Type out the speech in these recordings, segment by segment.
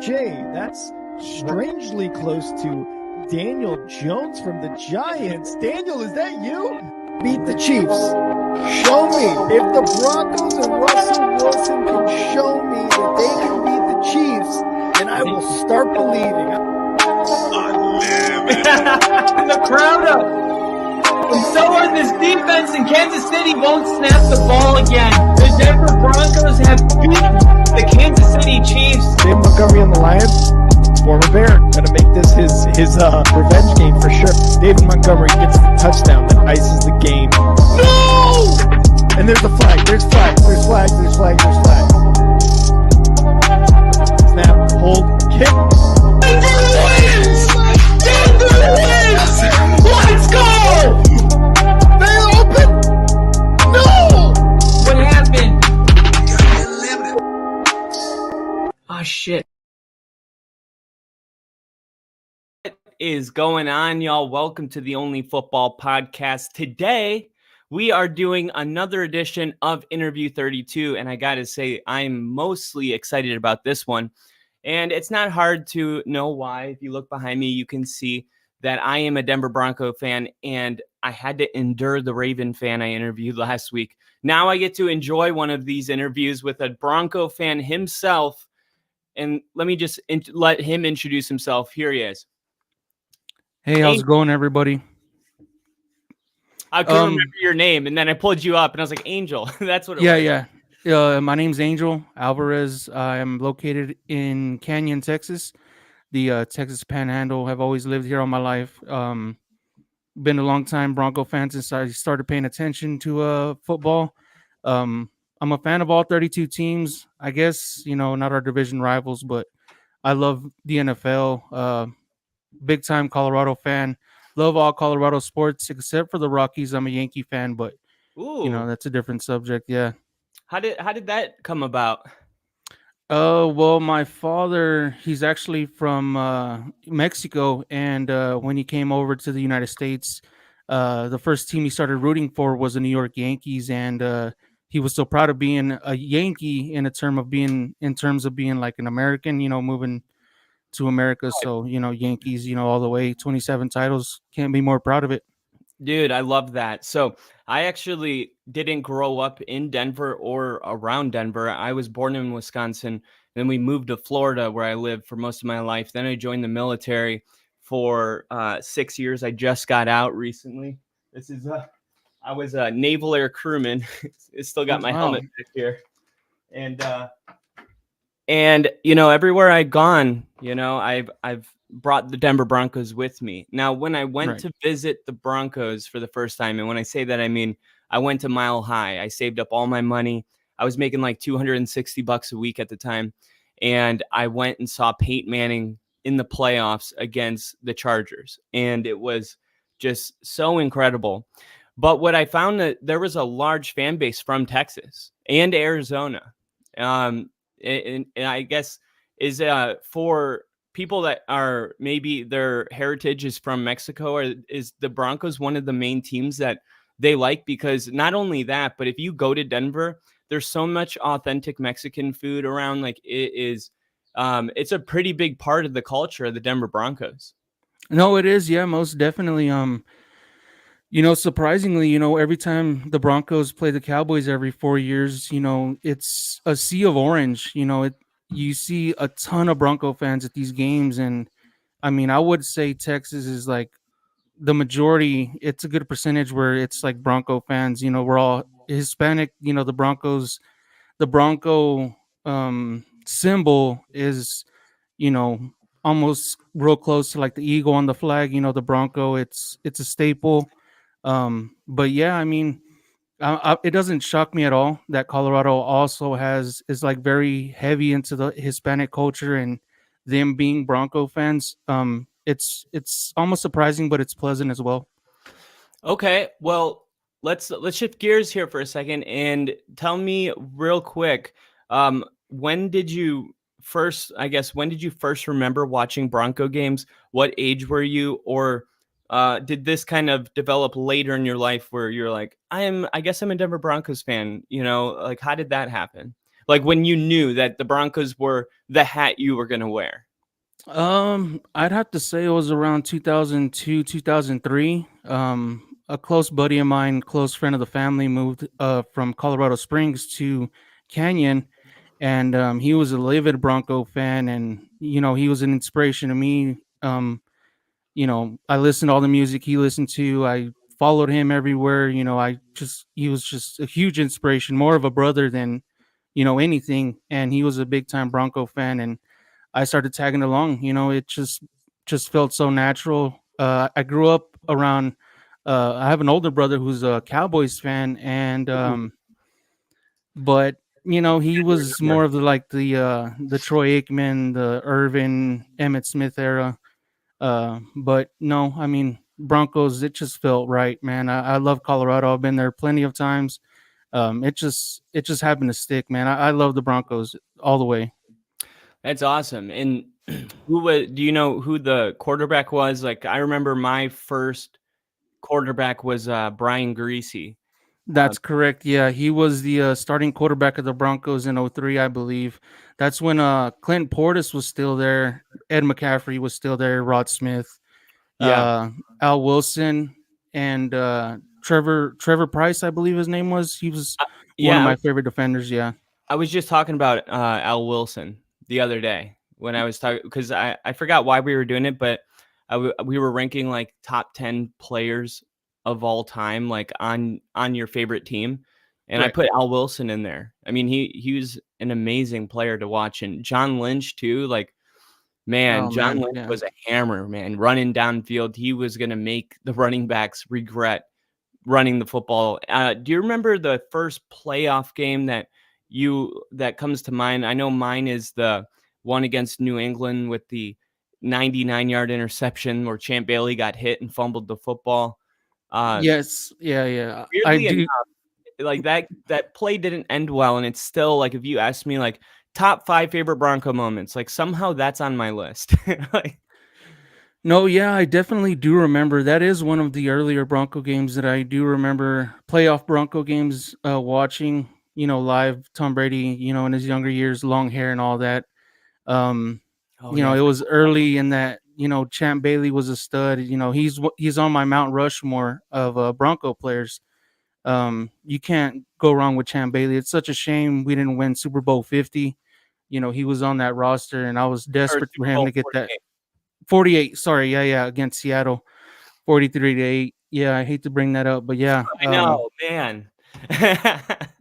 Jay, that's strangely close to Daniel Jones from the Giants. Daniel, is that you? Beat the Chiefs. Show me. If the Broncos and Russell Wilson can show me that they can beat the Chiefs, then I will start believing. The crowd up. And so are this defense, and Kansas City won't snap the ball again. The Denver Broncos have beaten the Kansas City Chiefs. David Montgomery on the Lions, former Bear, gonna make this his revenge game for sure. David Montgomery gets the touchdown that ices the game. No! And there's the flag. There's flags. There's flags. There's flags. There's flags. Snap. Hold. Kick. Denver wins! Denver wins! Let's go! They open. No! What happened? Oh shit. What is going on, y'all? Welcome to the Only Football Podcast. Today, we are doing another edition of Interview 32, and I gotta say, I'm mostly excited about this one. And it's not hard to know why. If you look behind me, you can see that I am a Denver Bronco fan, and I had to endure the Raven fan I interviewed last week. Now I get to enjoy one of these interviews with a Bronco fan himself. And let me just let him introduce himself. Here he is. Hey, how's it going, everybody? I couldn't remember your name, and then I pulled you up, and I was like, Angel. That's what it was. Yeah. My name's Angel Alvarez. I am located in Canyon, Texas, the Texas Panhandle. I've always lived here all my life. Been a long time Bronco fan since I started paying attention to football. I'm a fan of all 32 teams. I guess, not our division rivals, but I love the NFL. Big time Colorado fan. Love all Colorado sports except for the Rockies. I'm a Yankee fan, but that's a different subject. Yeah. How did that come about? Well, my father, he's actually from Mexico, and when he came over to the United States, the first team he started rooting for was the New York Yankees, and he was so proud of being a Yankee in terms of being like an American, moving to America. So, Yankees, all the way, 27 titles, can't be more proud of it. Dude, I love that. So I actually didn't grow up in Denver or around Denver. I was born in Wisconsin. Then we moved to Florida, where I lived for most of my life. Then I joined the military for 6 years. I just got out recently. I was a naval air crewman. It's still got my helmet back here. And everywhere I've gone, I've brought the Denver Broncos with me. Now, when I went to visit the Broncos for the first time, and when I say that, I mean, I went to Mile High. I saved up all my money. I was making like $260 a week at the time. And I went and saw Peyton Manning in the playoffs against the Chargers. And it was just so incredible. But what I found, that there was a large fan base from Texas and Arizona. And I guess is for people that are maybe their heritage is from Mexico, or is the Broncos one of the main teams that they like? Because not only that, but if you go to Denver, there's so much authentic Mexican food around. Like it's a pretty big part of the culture of the Denver Broncos. No, it is. Yeah, most definitely. Surprisingly, every time the Broncos play the Cowboys every 4 years, it's a sea of orange. You see a ton of Bronco fans at these games. And I mean, I would say Texas is like the majority. It's a good percentage where it's like Bronco fans. We're all Hispanic. The Bronco symbol is, almost real close to like the eagle on the flag. The Bronco, it's a staple. But yeah, I mean, it doesn't shock me at all that Colorado also is like very heavy into the Hispanic culture, and them being Bronco fans. It's almost surprising, but it's pleasant as well. Okay, well, let's shift gears here for a second and tell me real quick, when did you first remember watching Bronco games? What age were you, or did this kind of develop later in your life where you're like, I guess I'm a Denver Broncos fan, like how did that happen? Like when you knew that the Broncos were the hat you were going to wear? I'd have to say it was around 2002, 2003. A close buddy of mine, close friend of the family, moved from Colorado Springs to Canyon, and he was a livid Bronco fan, and he was an inspiration to me. I listened to all the music he listened to. I followed him everywhere. He was just a huge inspiration, more of a brother than anything, and he was a big time Bronco fan, and I started tagging along. It just felt so natural. I grew up around. I have an older brother who's a Cowboys fan, and Ooh, but he I was more remember. of the Troy Aikman, the Irvin, Emmett Smith era. But no, I mean Broncos. It just felt right, man. I love Colorado. I've been there plenty of times. It just happened to stick, man. I love the Broncos all the way. That's awesome. And do you know who the quarterback was? Like, I remember my first quarterback was Brian Greasy. Um, That's correct. Yeah, he was the starting quarterback of the Broncos in '03, I believe. That's when Clint Portis was still there, Ed McCaffrey was still there, Rod Smith, yeah. uh, Al Wilson, and Trevor Price, I believe his name was. He was one of Yeah, my favorite defenders. Yeah, I was just talking about Al Wilson the other day when I was talking, because I forgot why we were doing it, but we were ranking like top 10 players of all time, like on your favorite team, and I right. put Al Wilson in there. I mean, he was an amazing player to watch, and John Lynch too. Like, man, Oh John man, Lynch yeah. was a hammer, man, running downfield. He was gonna make the running backs regret running the football. Do you remember the first playoff game that comes to mind? I know mine is the one against New England with the 99-yard interception where Champ Bailey got hit and fumbled the football. Uh, Yes, yeah, yeah. I weirdly enough, do. like that play didn't end well, and it's still like if you ask me like top 5 favorite Bronco moments, like somehow that's on my list. Like, No, yeah, I definitely do remember. That is one of the earlier Bronco games that I do remember. Playoff Bronco games, watching, live Tom Brady, in his younger years, long hair and all that. Um, oh yeah, it was early in that. Champ Bailey was a stud. He's on my Mount Rushmore of Bronco players. You can't go wrong with Champ Bailey. It's such a shame we didn't win Super Bowl 50. He was on that roster, and I was or desperate for Super him Bowl to get that 48. 48. Sorry, yeah, yeah, against Seattle, 43-8. Yeah, I hate to bring that up, but yeah, I know, man.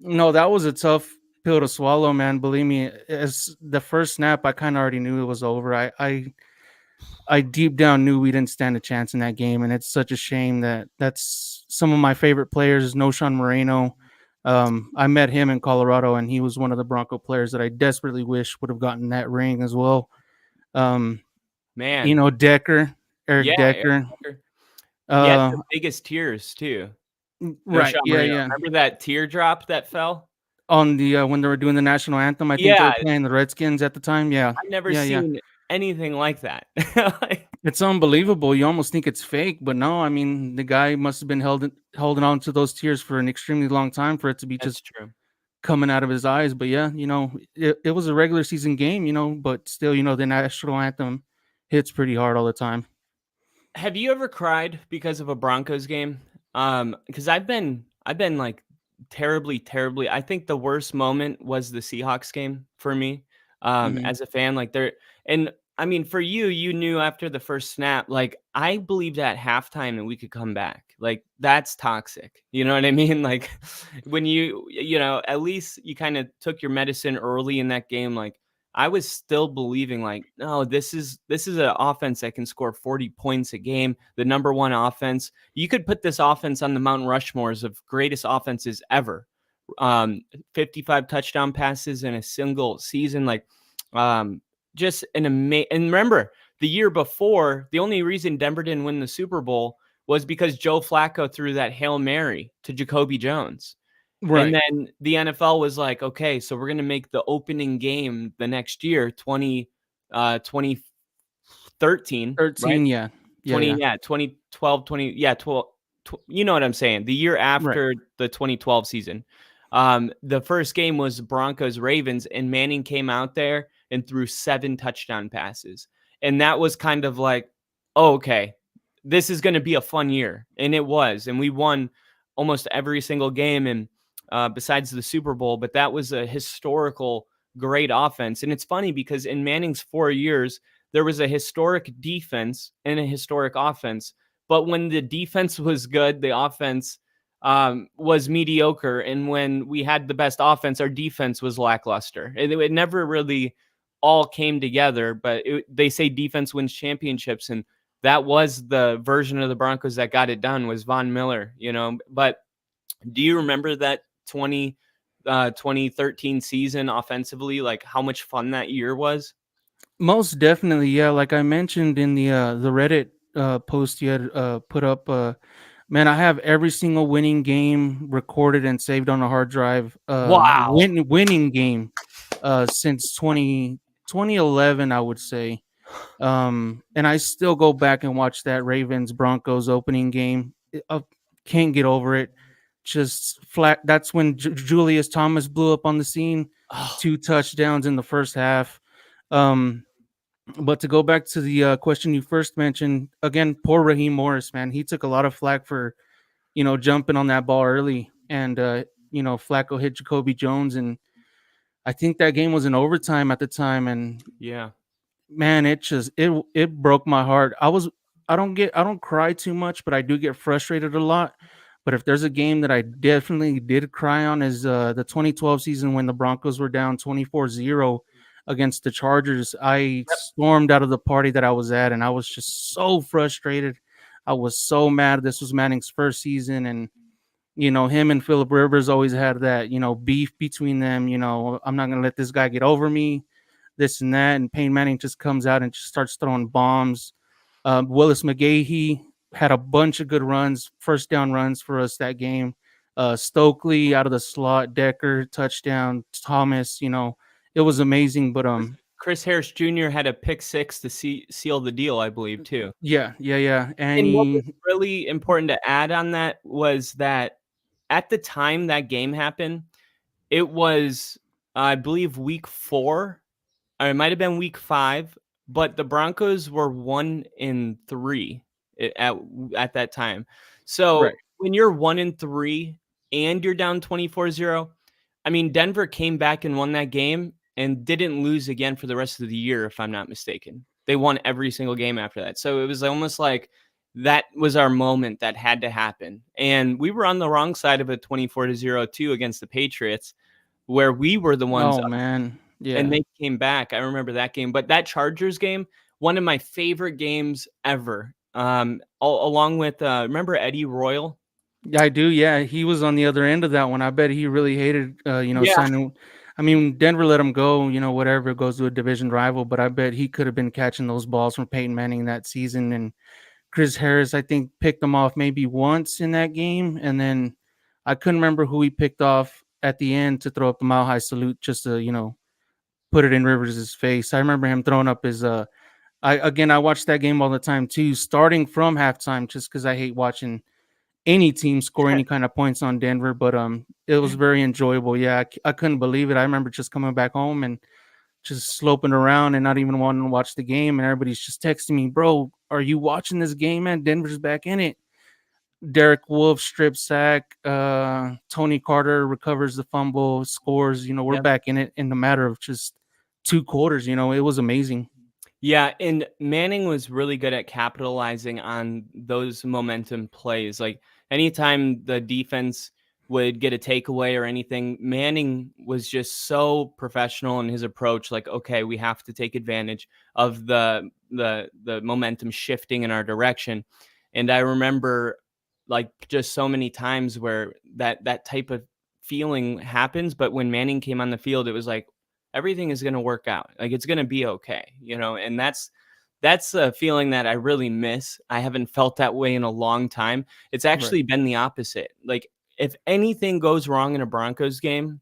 no, that was a tough pill to swallow, man. Believe me, as the first snap, I kind of already knew it was over. I deep down knew we didn't stand a chance in that game, and it's such a shame that that's some of my favorite players. No Sean Moreno. I met him in Colorado, and he was one of the Bronco players that I desperately wish would have gotten that ring as well. Um, Man, Decker, Eric yeah, Eric Decker. Decker. He had Uh, the biggest tears too. No right, shot yeah, Marino. yeah. Remember that teardrop that fell? On the when they were doing the national anthem, I think they Yeah, were playing the Redskins at the time. Yeah, I've never yeah, yeah. seen anything like that. Like, It's unbelievable. You almost think it's fake, but no. I mean, the guy must have been holding on to those tears for an extremely long time for it to be that's just true. coming out of his eyes. But yeah, it was a regular season game, but still, the national anthem hits pretty hard all the time. Have you ever cried because of a Broncos game? Because I've been like terribly, terribly. I think the worst moment was the Seahawks game for me. Hmm. As a fan, like there, and I mean for you, you knew after the first snap, like I believed at halftime that we could come back. Like that's toxic. You know what I mean? Like when at least you kind of took your medicine early in that game. Like I was still believing like, no, this is an offense that can score 40 points a game, the number one offense. You could put this offense on the Mount Rushmores of greatest offenses ever. 55 touchdown passes in a single season, like just an amazing. And remember, the year before, the only reason Denver didn't win the Super Bowl was because Joe Flacco threw that Hail Mary to Jacoby Jones. And Right. then the NFL was like, okay, so we're going to make the opening game the next year, 2013, right? 13. Yeah. Yeah. 20, Yeah. yeah, 2012, 20, yeah, 12, you know what I'm saying? The year Right. after the 2012 season. The first game was Broncos Ravens, and Manning came out there and threw 7 touchdown passes. And that was kind of like, oh, okay, this is going to be a fun year. And it was. And we won almost every single game, and besides the Super Bowl. But that was a historical great offense. And it's funny because in Manning's 4 years, there was a historic defense and a historic offense. But when the defense was good, the offense was mediocre. And when we had the best offense, our defense was lackluster. It never really all came together, but they say defense wins championships. And that was the version of the Broncos that got it done, was Von Miller, But do you remember that 2013 season offensively, like how much fun that year was? Most definitely, yeah. Like I mentioned in the Reddit post you had put up, man, I have every single winning game recorded and saved on a hard drive. Wow. Winning game since 2011, I would say. And I still go back and watch that Ravens Broncos opening game. I can't get over it. Just flat. That's when Julius Thomas blew up on the scene. Oh. 2 touchdowns in the first half. But to go back to the question you first mentioned, again, poor Raheem Morris, man. He took a lot of flack for, jumping on that ball early. And, Flacco hit Jacoby Jones. And I think that game was in overtime at the time. And yeah, man, it broke my heart. I don't cry too much, but I do get frustrated a lot. But if there's a game that I definitely did cry on is the 2012 season when the Broncos were down 24-0 against the Chargers. I stormed out of the party that I was at, and I was just so frustrated. I was so mad. This was Manning's first season, and him and Phillip Rivers always had that beef between them. I'm not gonna let this guy get over me, this and that. And Peyton Manning just comes out and just starts throwing bombs. Willis McGahee had a bunch of good runs, first down runs for us that game. Stokely out of the slot, Decker touchdown, Thomas. It was amazing. But Chris Harris Jr. had a pick 6 to seal the deal, I believe, too. Yeah. And what was really important to add on that was that at the time that game happened, it was, I believe, week 4, or it might have been week 5, but the Broncos were 1-3 at that time. So right. When you're 1-3 and you're down 24-0, I mean, Denver came back and won that game and didn't lose again for the rest of the year, if I'm not mistaken. They won every single game after that. So it was almost like that was our moment that had to happen. And we were on the wrong side of a 24-0 too against the Patriots, where we were the ones. Oh, man. Yeah. And they came back. I remember that game. But that Chargers game, one of my favorite games ever. Along with, remember Eddie Royal? Yeah, I do. Yeah, he was on the other end of that one. I bet he really hated, signing. I mean, Denver let him go, whatever, goes to a division rival. But I bet he could have been catching those balls from Peyton Manning that season. And Chris Harris, I think, picked him off maybe once in that game. And then I couldn't remember who he picked off at the end to throw up the mile high salute just to, put it in Rivers' face. I remember him throwing up his I watched that game all the time too, starting from halftime, just because I hate watching any team score any kind of points on Denver. But it was very enjoyable. Yeah, I couldn't believe it. I remember just coming back home and just sloping around and not even wanting to watch the game. And everybody's just texting me, bro, are you watching this game, man? Denver's back in it. Derek Wolfe strip sack. Tony Carter recovers the fumble, scores. We're back in it in the matter of just 2 quarters. It was amazing. Yeah, and Manning was really good at capitalizing on those momentum plays. Like anytime the defense would get a takeaway or anything, Manning was just so professional in his approach. Like, okay, we have to take advantage of the momentum shifting in our direction. And I remember like just so many times where that type of feeling happens. But when Manning came on the field, it was like, everything is going to work out. Like it's going to be okay, and that's a feeling that I really miss. I haven't felt that way in a long time. It's actually been the opposite. Like if anything goes wrong in a Broncos game,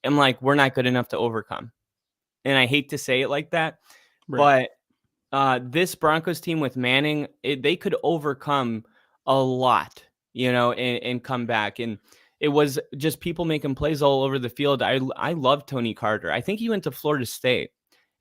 I'm like, we're not good enough to overcome. And I hate to say it like that, but this Broncos team with Manning, they could overcome a lot, and come back. And it was just people making plays all over the field. I love Tony Carter. I think he went to Florida State,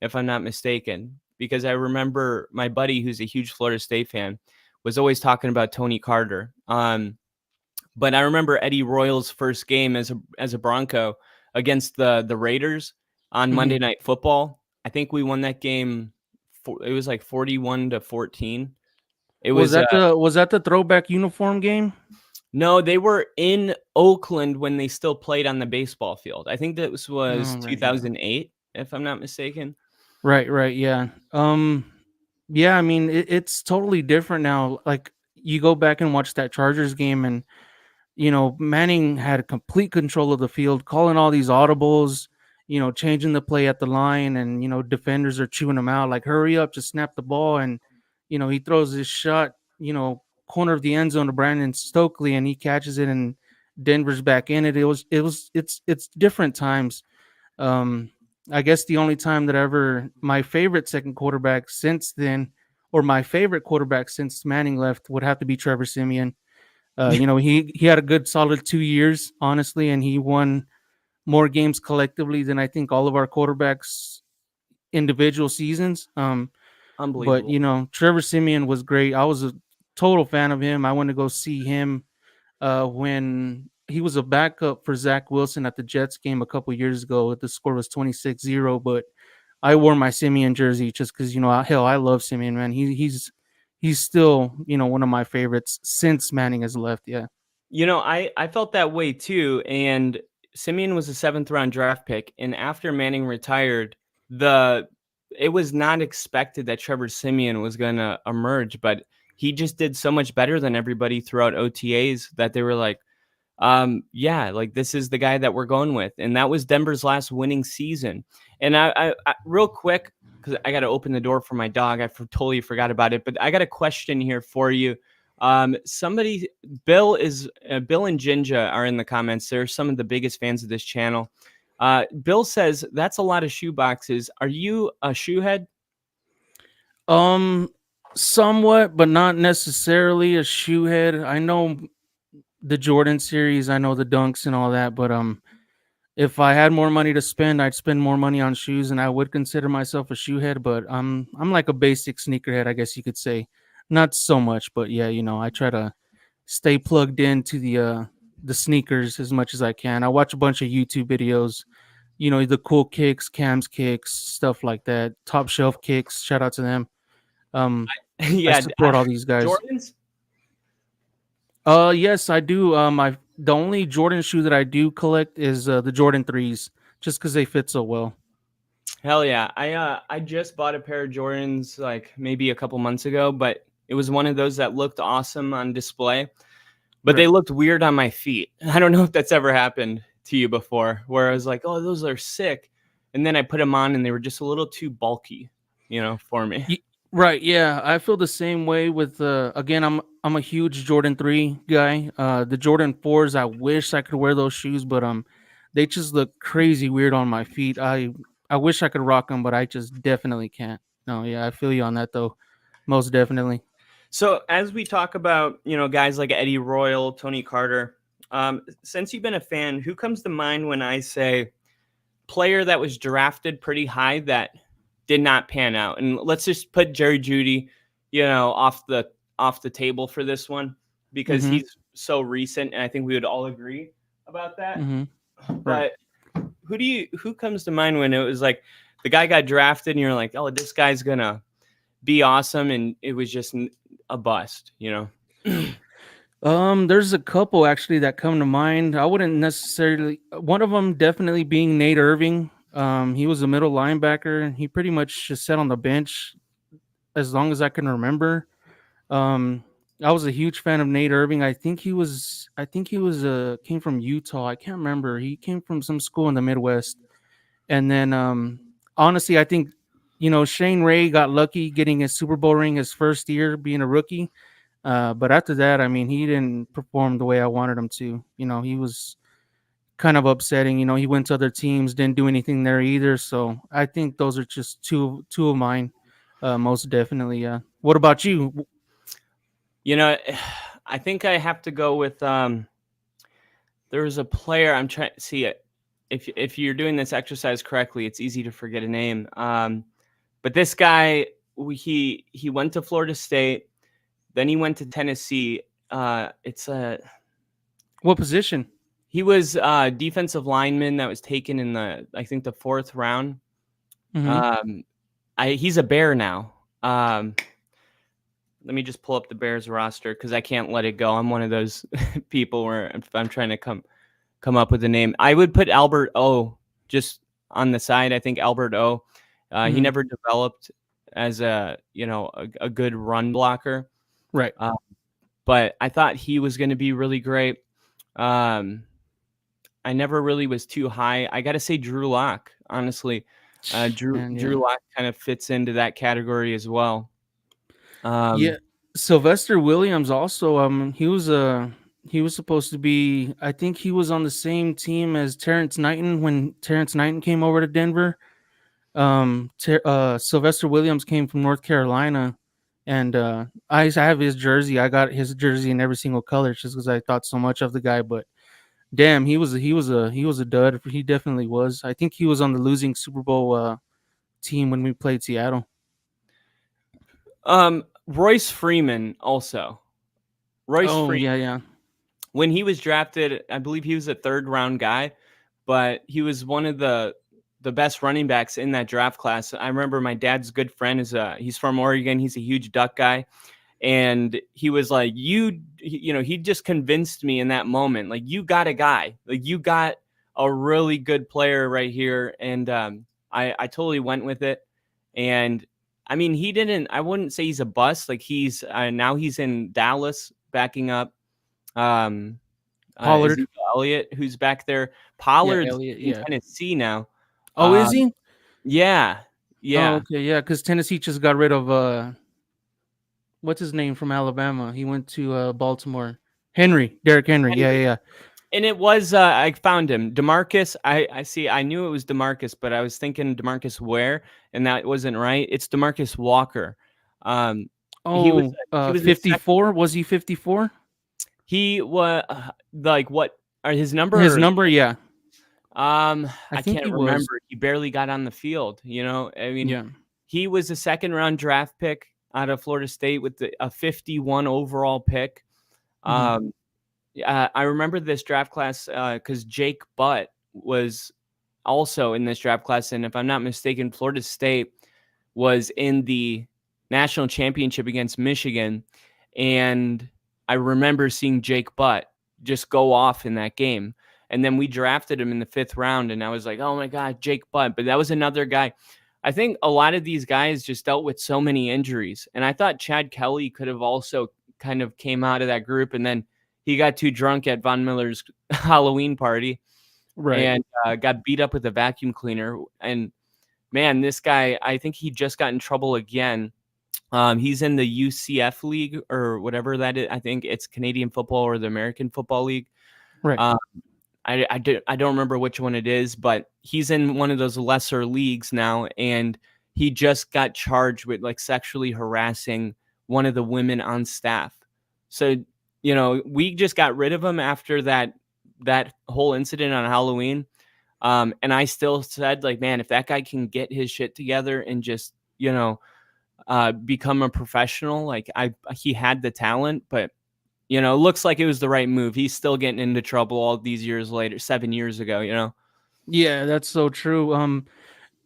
if I'm not mistaken, because I remember my buddy, who's a huge Florida State fan, was always talking about Tony Carter. But I remember Eddie Royal's first game as a Bronco against the Raiders on Monday Night Football. I think we won that game. It was like 41-14. It Was was that the throwback uniform game? no, they were in Oakland when they still played on the baseball field. I think that was Right, 2008, if I'm not mistaken. Right, yeah. Yeah, I mean it's totally different now. Like you go back and watch that Chargers game, and Manning had complete control of the field, calling all these audibles, changing the play at the line, and defenders are chewing him out like, hurry up, just snap the ball. And he throws this shot, corner of the end zone to Brandon Stokely, and he catches it, and Denver's back in it. It's different times. I guess the only time that my favorite second quarterback since then, or my favorite quarterback since Manning left, would have to be Trevor Siemian. He had a good solid 2 years, honestly, and he won more games collectively than I think all of our quarterbacks individual seasons. But Unbelievable. Trevor Siemian was great. I was a total fan of him. I went to go see him when he was a backup for Zach Wilson at the Jets game a couple years ago. The score was 26-0, but I wore my Siemian jersey just because, hell, I love Siemian, man. He's still, one of my favorites since Manning has left. Yeah. I felt that way too. And Simeon was a 7th-round draft pick. And after Manning retired, it was not expected that Trevor Siemian was going to emerge, but he just did so much better than everybody throughout OTAs that they were like, yeah, like this is the guy that we're going with. And that was Denver's last winning season. And I real quick, because I got to open the door for my dog. Totally forgot about it, but I got a question here for you. Bill and Jinja are in the comments. They're some of the biggest fans of this channel. Bill says that's a lot of shoe boxes. Are you a shoe head? Somewhat, but not necessarily a shoe head. I know the Jordan series, I know the Dunks and all that, but if I had more money to spend, I'd spend more money on shoes, and I would consider myself a shoe head. But I'm like a basic sneakerhead, I guess you could say. Not so much, but yeah, I try to stay plugged into the sneakers as much as I can. I watch a bunch of YouTube videos, the cool kicks, Cam's kicks, stuff like that. Top Shelf Kicks, shout out to them. Yeah, I support all these guys. Jordans? Yes, I do. The only Jordan shoe that I do collect is the Jordan 3s, just because they fit so well. Hell yeah. I just bought a pair of Jordans like maybe a couple months ago, but it was one of those that looked awesome on display, but they looked weird on my feet. I don't know if that's ever happened to you before, where I was like, oh, those are sick. And then I put them on and they were just a little too bulky, for me. Right. Yeah. I feel the same way with, again, I'm a huge Jordan 3 guy. The Jordan 4s, I wish I could wear those shoes, but, they just look crazy weird on my feet. I wish I could rock them, but I just definitely can't. No. Yeah. I feel you on that though. Most definitely. So as we talk about, guys like Eddie Royal, Tony Carter, since you've been a fan, who comes to mind when I say player that was drafted pretty high that did not pan out? And let's just put Jerry Jeudy, off the table for this one because he's so recent, and I think we would all agree about that. But who comes to mind when it was like the guy got drafted and you're like, oh, this guy's gonna be awesome, and it was just a bust, There's a couple actually that come to mind. I wouldn't necessarily. One of them definitely being Nate Irving. He was a middle linebacker. He pretty much just sat on the bench as long as I can remember. I was a huge fan of Nate Irving. I think he was came from Utah. I can't remember. He came from some school in the Midwest. And then honestly, I think Shane Ray got lucky getting his Super Bowl ring his first year being a rookie. But after that, I mean, he didn't perform the way I wanted him to. He was kind of upsetting. He went to other teams, didn't do anything there either. So I think those are just two of mine, most definitely. Yeah. What about you? I think I have to go with there was a player. I'm trying to see it. If you're doing this exercise correctly, it's easy to forget a name. But this guy, he went to Florida State, then he went to Tennessee. It's a What position? He was defensive lineman that was taken in I think the 4th round. Mm-hmm. He's a Bear now. Let me just pull up the Bears roster because I can't let it go. I'm one of those people where if I'm trying to come up with a name, I would put Albert O just on the side. I think Albert O. He never developed as a good run blocker, Right. but I thought he was going to be really great. I never really was too high. I got to say Drew Lock, honestly. Drew Lock kind of fits into that category as well. Yeah, Sylvester Williams also. He was supposed to be. I think he was on the same team as Terrence Knighton when Terrence Knighton came over to Denver. Sylvester Williams came from North Carolina, and I have his jersey. I got his jersey in every single color just because I thought so much of the guy. But damn, he was a dud. He definitely was. I think he was on the losing Super Bowl team when we played Seattle. Royce Freeman also. Freeman, yeah. When he was drafted, I believe he was a 3rd round guy, but he was one of the best running backs in that draft class. I remember my dad's good friend he's from Oregon. He's a huge Duck guy. And he was like, he just convinced me in that moment. Like, you got a guy, like you got a really good player right here. And I totally went with it. And I mean, I wouldn't say he's a bust. Like now he's in Dallas backing up Pollard, Elliott, who's back there. Pollard's in Tennessee now. Oh, is he? Yeah. Oh, okay, yeah, because Tennessee just got rid of what's his name from Alabama? He went to Baltimore. Derrick Henry. Yeah. And it was I found him, DeMarcus. I see. I knew it was DeMarcus, but I was thinking DeMarcus Ware, and that wasn't right. It's DeMarcus Walker. He was 54. Was he 54? He was like what? Are his number? His number, yeah. I can't remember. He barely got on the field. He was a 2nd round draft pick out of Florida State with a 51 overall pick. I remember this draft class because Jake Butt was also in this draft class, and if I'm not mistaken, Florida State was in the national championship against Michigan, and I remember seeing Jake Butt just go off in that game. And then we drafted him in the 5th round, and I was like, oh my God, Jake Butt. But that was another guy. I think a lot of these guys just dealt with so many injuries. And I thought Chad Kelly could have also kind of came out of that group, and then he got too drunk at Von Miller's Halloween party, right? And got beat up with a vacuum cleaner. And man, this guy, I think he just got in trouble again. He's in the UCF league or whatever that is. I think it's Canadian football or the American Football League. Right. I don't remember which one it is, but he's in one of those lesser leagues now, and he just got charged with like sexually harassing one of the women on staff. So, we just got rid of him after that whole incident on Halloween. And I still said, like, man, if that guy can get his shit together and just, become a professional, like he had the talent, but looks like it was the right move. He's still getting into trouble all these years later, 7 years ago, Yeah, that's so true.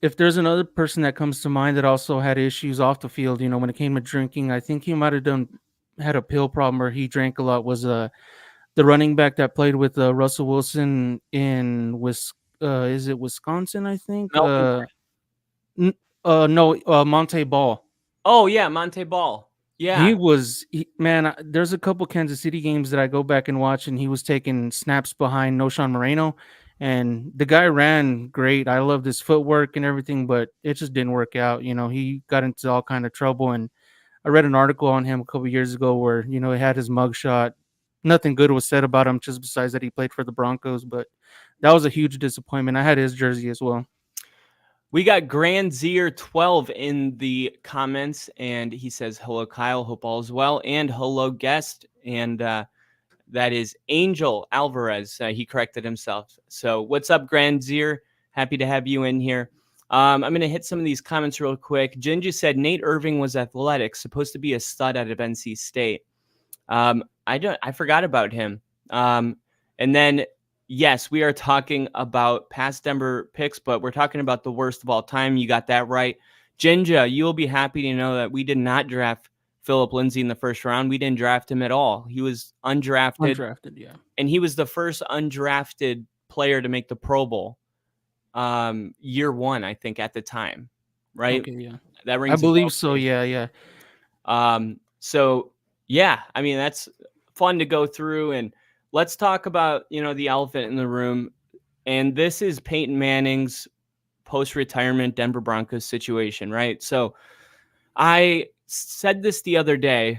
If there's another person that comes to mind that also had issues off the field, when it came to drinking, I think he might have had a pill problem or he drank a lot, was the running back that played with Russell Wilson in is it Wisconsin, I think? No, Monte Ball. Oh yeah, Monte Ball. Yeah. There's a couple Kansas City games that I go back and watch, and he was taking snaps behind Noshawn Moreno, and the guy ran great. I loved his footwork and everything, but it just didn't work out. He got into all kind of trouble, and I read an article on him a couple years ago where, he had his mugshot. Nothing good was said about him, just besides that he played for the Broncos, but that was a huge disappointment. I had his jersey as well. We got Grand Zier 12 in the comments, and he says, hello, Kyle. Hope all is well. And hello, guest. And That is Angel Alvarez. He corrected himself. So what's up, Grandzier? Happy to have you in here. I'm going to hit some of these comments real quick. Ginger said Nate Irving was athletic, supposed to be a stud out of NC State. I forgot about him. And then, yes, we are talking about past Denver picks, but we're talking about the worst of all time. You got that right. Jinja, you'll be happy to know that we did not draft Philip Lindsay in the first round. We didn't draft him at all. He was undrafted. Yeah. And he was the first undrafted player to make the Pro Bowl. Year one, I think, at the time. Right? Okay, yeah. That rings I believe so, yeah. So yeah, I mean, that's fun to go through, and let's talk about, the elephant in the room. And this is Peyton Manning's post-retirement Denver Broncos situation, right? So I said this the other day,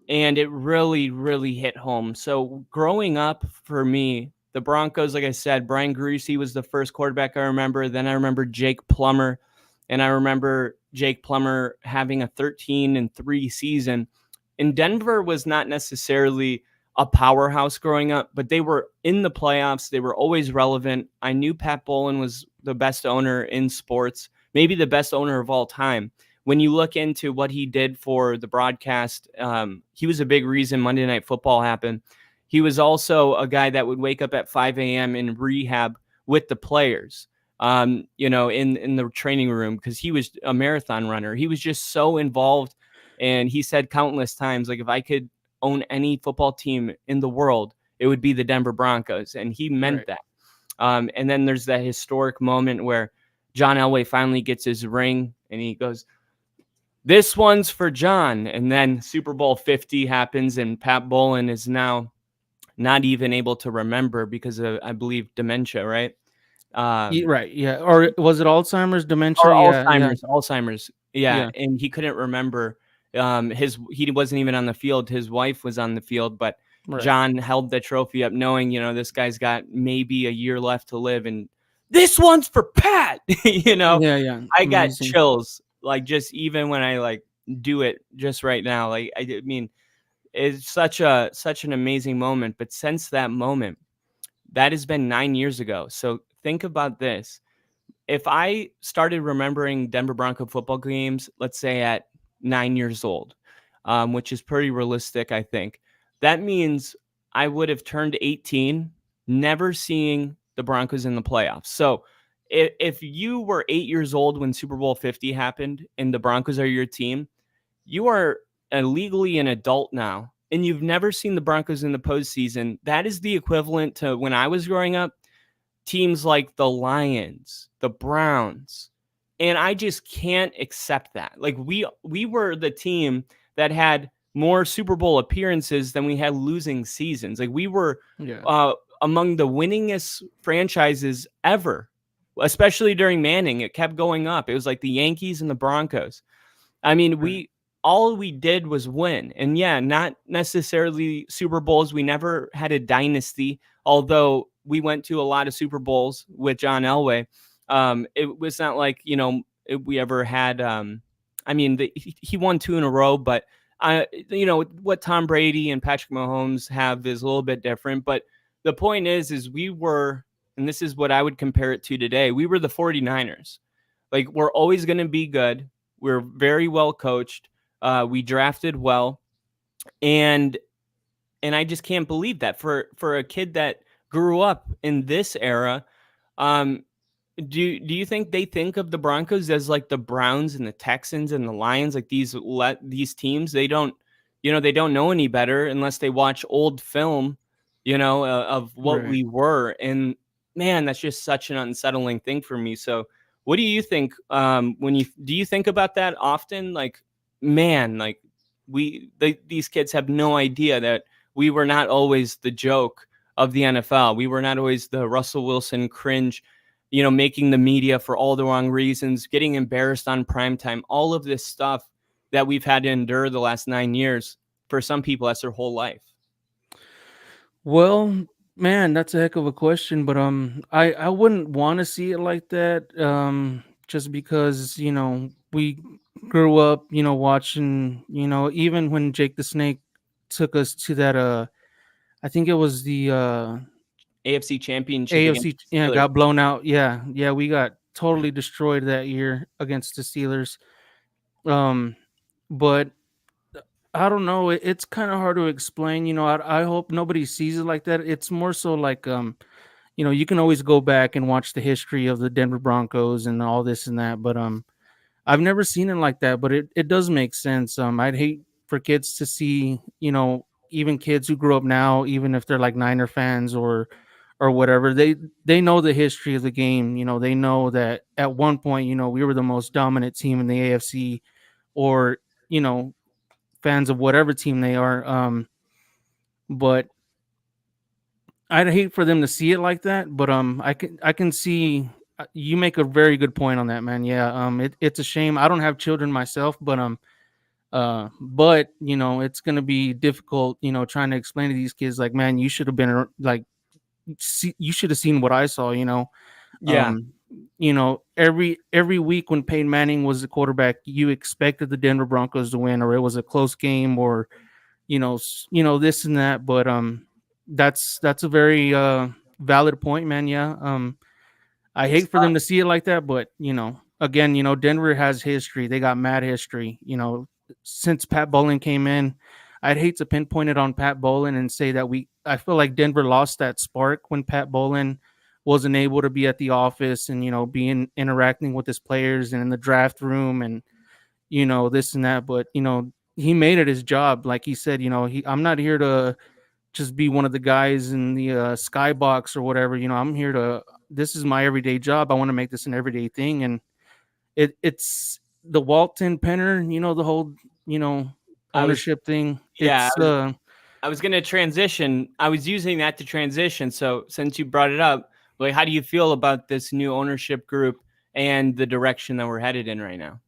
and it really, really hit home. So growing up for me, the Broncos, like I said, Brian Grucy was the first quarterback I remember. Then I remember Jake Plummer, and I remember Jake Plummer having a 13-3 season. And Denver was not necessarily a powerhouse growing up, but they were in the playoffs. They were always relevant. I knew Pat Bowlen was the best owner in sports, maybe the best owner of all time. When you look into what he did for the broadcast, he was a big reason Monday Night Football happened. He was also a guy that would wake up at 5 a.m. in rehab with the players, in the training room, because he was a marathon runner. He was just so involved. And he said countless times, like, if I could own any football team in the world, it would be the Denver Broncos. And he meant that. And then there's that historic moment where John Elway finally gets his ring and he goes, "This one's for John." And then Super Bowl 50 happens, and Pat Bowlen is now not even able to remember because of, I believe, dementia, right? Right, yeah. Or was it Alzheimer's, dementia? Or Yeah, Alzheimer's. Yeah. And he couldn't remember. He wasn't even on the field. His wife was on the field, but right. John held the trophy up knowing, this guy's got maybe a year left to live, and this one's for Pat. Yeah. I got chills, like, just even when I like do it just right now. Like, I mean, it's such an amazing moment. But since that moment, that has been 9 years ago. So think about this. If I started remembering Denver Bronco football games, let's say at 9 years old, which is pretty realistic, I think, that means I would have turned 18, never seeing the Broncos in the playoffs. So if you were 8 years old when Super Bowl 50 happened and the Broncos are your team, you are legally an adult now, and you've never seen the Broncos in the postseason. That is the equivalent to when I was growing up, teams like the Lions, the Browns. And I just can't accept that. Like, we were the team that had more Super Bowl appearances than we had losing seasons. Like, we were among the winningest franchises ever, especially during Manning. It kept going up. It was like the Yankees and the Broncos. I mean, all we did was win. And yeah, not necessarily Super Bowls. We never had a dynasty, although we went to a lot of Super Bowls with John Elway. It was not like, we ever had, he won 2 in a row, but what Tom Brady and Patrick Mahomes have is a little bit different. But the point is we were, and this is what I would compare it to today, we were the 49ers. Like, we're always going to be good. We're very well coached. We drafted well. And I just can't believe that for a kid that grew up in this era. Do you think they think of the Broncos as like the Browns and the Texans and the Lions, like these teams? They don't, they don't know any better unless they watch old film, of what we were. And man, that's just such an unsettling thing for me. So what do you think do you think about that often? Like, man, like these kids have no idea that we were not always the joke of the NFL. We were not always the Russell Wilson cringe, making the media for all the wrong reasons, getting embarrassed on primetime, all of this stuff that we've had to endure the last 9 years. For some people, that's their whole life. Well, man, that's a heck of a question, but I wouldn't want to see it like that. Just because we grew up, watching, even when Jake the Snake took us to that I think it was the AFC Championship against AFC. the Yeah, Steelers. got blown out. Yeah, we got totally destroyed that year against the Steelers. But I don't know. It's kind of hard to explain. I hope nobody sees it like that. It's more so like you can always go back and watch the history of the Denver Broncos and all this and that. But I've never seen it like that. But it does make sense. I'd hate for kids to see, even kids who grew up now, even if they're like Niner fans or whatever, they know the history of the game. They know that at one point, we were the most dominant team in the AFC, or you know fans of whatever team they are. But I'd hate for them to see it like that. But I can see you make a very good point on that, man. Yeah. It's a shame. I don't have children myself, but it's gonna be difficult. Trying to explain to these kids like, man, you should have been like, you should have seen what I saw. Yeah, Every week when Peyton Manning was the quarterback, you expected the Denver Broncos to win, or it was a close game, or this and that. But that's a very valid point, man. Yeah. I it's hate for tough. them to see it like that, but again, Denver has history. They got mad history. Since Pat Bowlen came in, I'd hate to pinpoint it on Pat Bowlen and say that I feel like Denver lost that spark when Pat Bowlen wasn't able to be at the office and being interacting with his players and in the draft room and this and that. But he made it his job. Like he said, I'm not here to just be one of the guys in the skybox or whatever. I'm here to. This is my everyday job. I want to make this an everyday thing, and it's the Walton Penner. The whole I was ownership thing. yeah, It's I was going to transition. I was using that to transition. So since you brought it up, like, how do you feel about this new ownership group and the direction that we're headed in right now?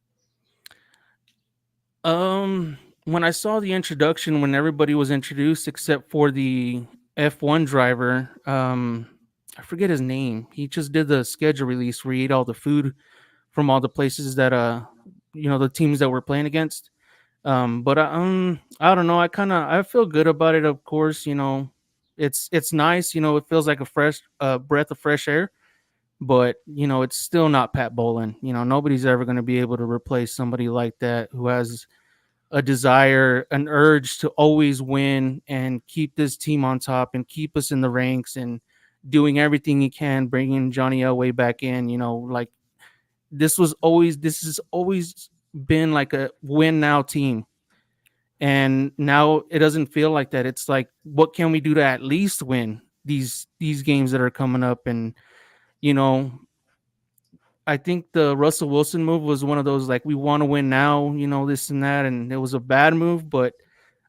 when I saw the introduction, when everybody was introduced except for the F1 driver, I forget his name. He just did the schedule release where he ate all the food from all the places that the teams that we're playing against. But I don't know. I feel good about it. Of course, it's nice. It feels like a fresh breath of fresh air. But it's still not Pat Bowlen. Nobody's ever going to be able to replace somebody like that who has a desire, an urge to always win and keep this team on top and keep us in the ranks and doing everything he can, bringing Johnny Elway back in. Like this has always been like a win now team. And now it doesn't feel like that. It's like, what can we do to at least win these games that are coming up? And you know, I think the Russell Wilson move was one of those, like, we want to win now, this and that, and it was a bad move, but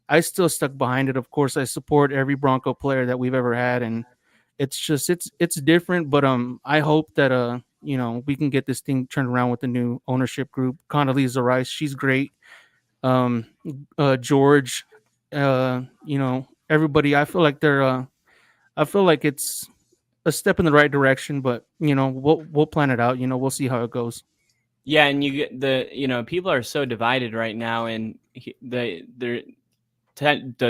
I still stuck behind it. Of course, I support every Bronco player that we've ever had, and it's just it's different. But I hope that we can get this thing turned around with the new ownership group. Condoleezza Rice, she's great. Um, George, everybody. I feel like it's a step in the right direction, but we'll plan it out. We'll see how it goes. Yeah, and you get people are so divided right now, and the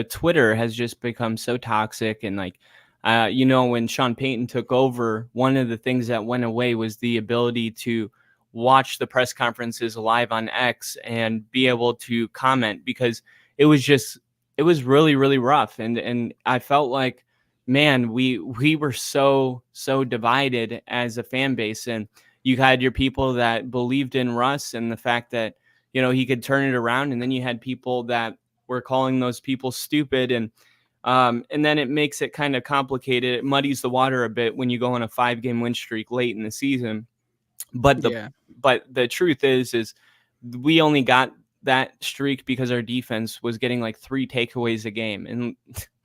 Twitter has just become so toxic. And like, when Sean Payton took over, one of the things that went away was the ability to watch the press conferences live on X and be able to comment, because it was really, really rough. And I felt like, man, we were so divided as a fan base. And you had your people that believed in Russ and the fact that, he could turn it around. And then you had people that were calling those people stupid. And then it makes it kind of complicated. It muddies the water a bit when you go on a 5-game win streak late in the season. But Yeah. the truth is we only got that streak because our defense was getting like 3 takeaways a game. And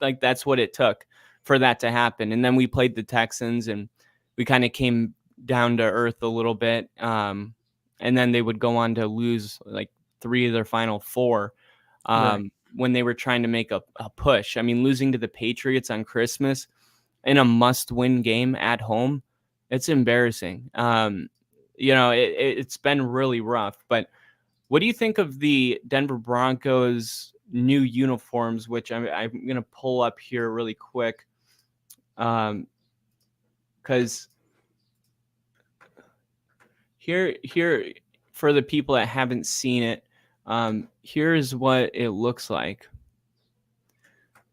like, that's what it took for that to happen. And then we played the Texans and we kind of came down to earth a little bit. And then they would go on to lose like 3 of their final 4 Right. when they were trying to make a push. I mean, losing to the Patriots on Christmas in a must-win game at home, it's embarrassing. It's been really rough. But what do you think of the Denver Broncos new uniforms, which I'm going to pull up here really quick. Because here for the people that haven't seen it, here's what it looks like.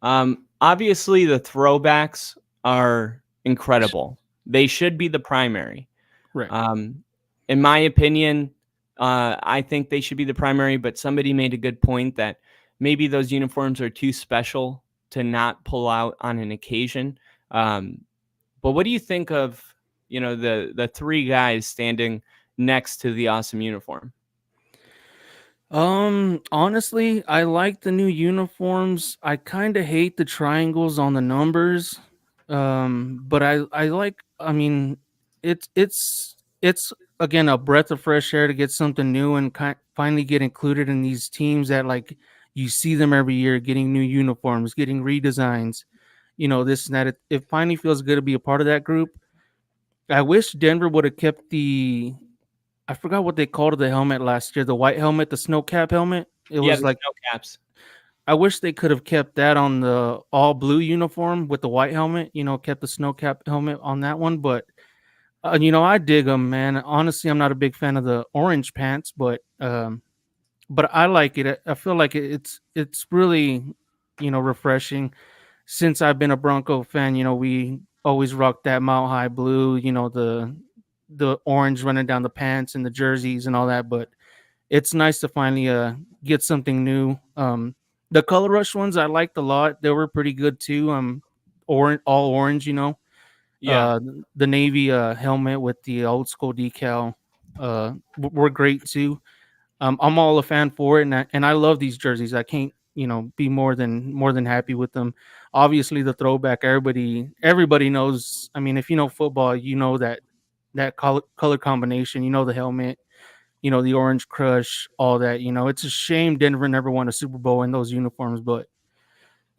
Obviously the throwbacks are incredible. They should be the primary. Right. In my opinion, I think they should be the primary, but somebody made a good point that maybe those uniforms are too special to not pull out on an occasion. But what do you think of, the three guys standing next to the awesome uniform? Honestly, I like the new uniforms. I kind of hate the triangles on the numbers. But I like, I mean, it's again a breath of fresh air to get something new and finally get included in these teams that, like, you see them every year getting new uniforms, getting redesigns, this and that. It finally feels good to be a part of that group. I wish Denver would have kept I forgot what they called the helmet last year, the white helmet, the snow cap helmet. It Yeah, was the like, snow caps. I wish they could have kept that on the all blue uniform with the white helmet, kept the snow cap helmet on that one. But, I dig them, man. Honestly, I'm not a big fan of the orange pants, but I like it. I feel like it's really, refreshing. Since I've been a Bronco fan, we always rock that mile high blue, the orange running down the pants and the jerseys and all that. But it's nice to finally get something new. The Color Rush ones I liked a lot. They were pretty good too. Orange, all orange, Yeah. the navy helmet with the old school decal were great too. I'm all a fan for it, and I love these jerseys. I can't, be more than happy with them. Obviously, the throwback, everybody knows. I mean, if you know football, you know that color combination. You know the helmet, the Orange Crush, all that. It's a shame Denver never won a Super Bowl in those uniforms, but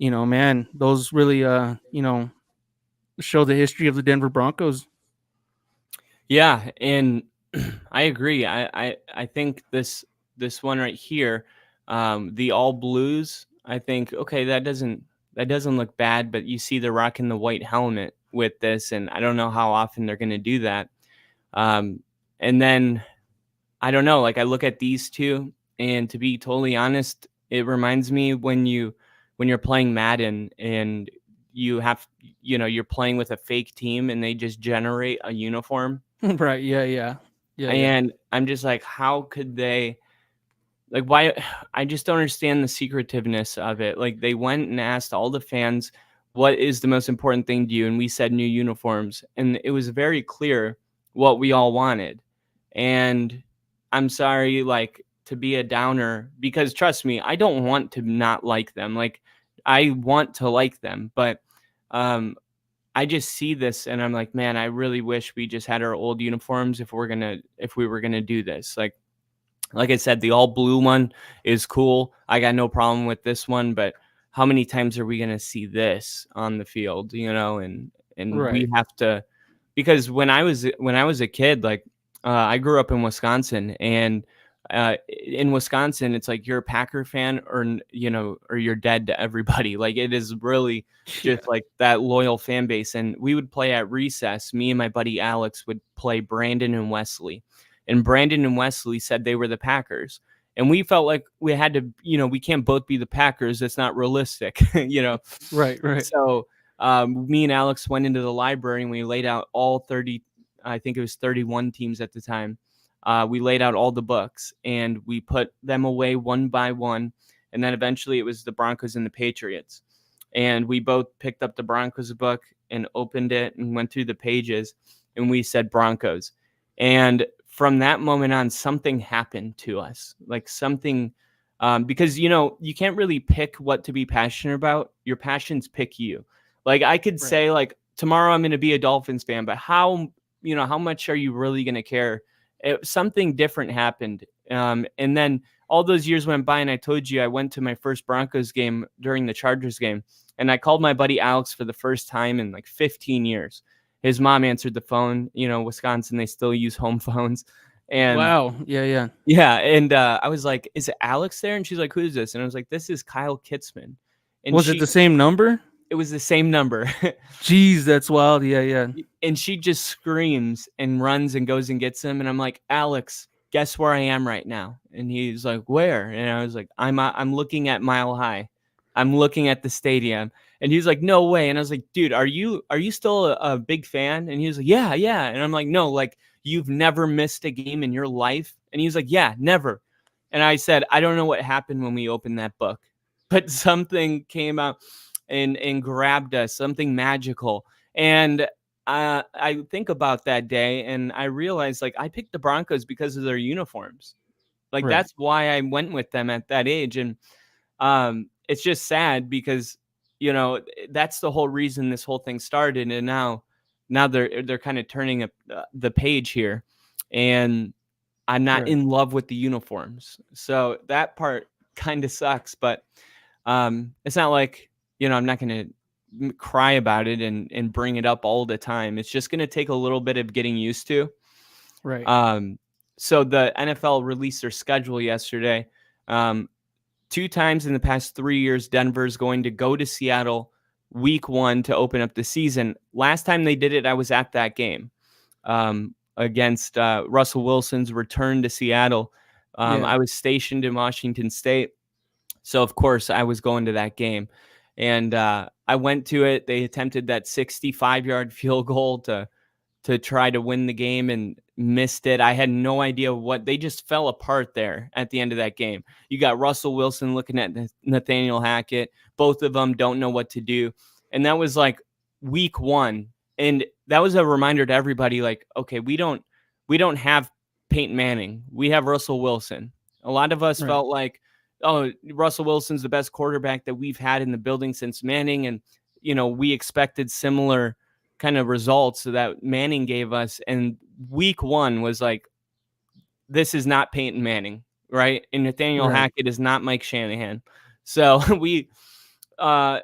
man, those really show the history of the Denver Broncos. Yeah, and I agree. I think this one right here, the all blues, I think, okay, that doesn't look bad, but you see they're rocking the white helmet with this, and I don't know how often they're going to do that. And then I don't know, like I look at these two, and to be totally honest, it reminds me when you're playing Madden and you're playing with a fake team and they just generate a uniform. Right. Yeah. And I'm just like, how could they, like, why? I just don't understand the secretiveness of it. Like, they went and asked all the fans, what is the most important thing to you? And we said new uniforms. And it was very clear what we all wanted. And I'm sorry, like, to be a downer, because trust me, I don't want to not like them. Like, I want to like them, but I just see this and I'm like, man, I really wish we just had our old uniforms if we were gonna do this. Like I said, the all blue one is cool. I got no problem with this one, but how many times are we gonna see this on the field? And Right. we have to, because when I was a kid, like I grew up in Wisconsin, and in Wisconsin, it's like you're a Packer fan or you're dead to everybody. Like, it is really just like that loyal fan base. And we would play at recess. Me and my buddy Alex would play Brandon and Wesley, and Brandon and Wesley said they were the Packers. And we felt like we had to, we can't both be the Packers. It's not realistic, Right. So me and Alex went into the library and we laid out all 30, I think it was 31 teams at the time. We laid out all the books and we put them away one by one. And then eventually it was the Broncos and the Patriots. And we both picked up the Broncos book and opened it and went through the pages, and we said Broncos. And from that moment on, something happened to us, like something, because, you can't really pick what to be passionate about. Your passions pick you. Like, I could say, like, tomorrow I'm going to be a Dolphins fan, but how much are you really going to care? Something different happened. And then all those years went by, and I told you I went to my first Broncos game during the Chargers game, and I called my buddy Alex for the first time in like 15 years. His mom answered the phone. Wisconsin, they still use home phones. And Wow. Yeah, yeah. yeah, and I was like, "Is it Alex there?" And she's like, "Who's this?" And I was like, "This is Kyle Kitzman." And Was it she the same number? it was the same number. Jeez, that's wild. Yeah, yeah. And she just screams and runs and goes and gets him. And I'm like, "Alex, guess where I am right now?" And he's like, "Where?" And I was like, I'm looking at Mile High. I'm looking at the stadium." And he's like, "No way." And I was like, "Dude, are you still a big fan?" And he was like, "Yeah, yeah." And I'm like, "No, like you've never missed a game in your life?" And he was like, "Yeah, never." And I said, "I don't know what happened when we opened that book, but something came out and grabbed us, something magical." And I think about that day and I realized like I picked the Broncos because of their uniforms. Like Right. that's why I went with them at that age. And it's just sad because that's the whole reason this whole thing started. And now they're kind of turning up the page here, and I'm not Right. in love with the uniforms. So that part kind of sucks, but it's not like, I'm not going to cry about it and bring it up all the time. It's just going to take a little bit of getting used to. Right. Um, so the NFL released their schedule yesterday. Um, 2 times in the past 3 years, Denver's going to go to Seattle week 1 to open up the season. Last time they did it, I was at that game against Russell Wilson's return to Seattle. Yeah. I was stationed in Washington State. So, of course, I was going to that game. And I went to it. They attempted that 65-yard field goal to try to win the game and missed it. I had no idea what they just fell apart there at the end of that game. You got Russell Wilson looking at Nathaniel Hackett. Both of them don't know what to do. And that was like week 1. And that was a reminder to everybody like, okay, we don't have Peyton Manning. We have Russell Wilson. A lot of us Right. felt like, oh, Russell Wilson's the best quarterback that we've had in the building since Manning. And, we expected similar kind of results that Manning gave us. And week 1 was like, this is not Peyton Manning, right? And Nathaniel Right. Hackett is not Mike Shanahan. So we had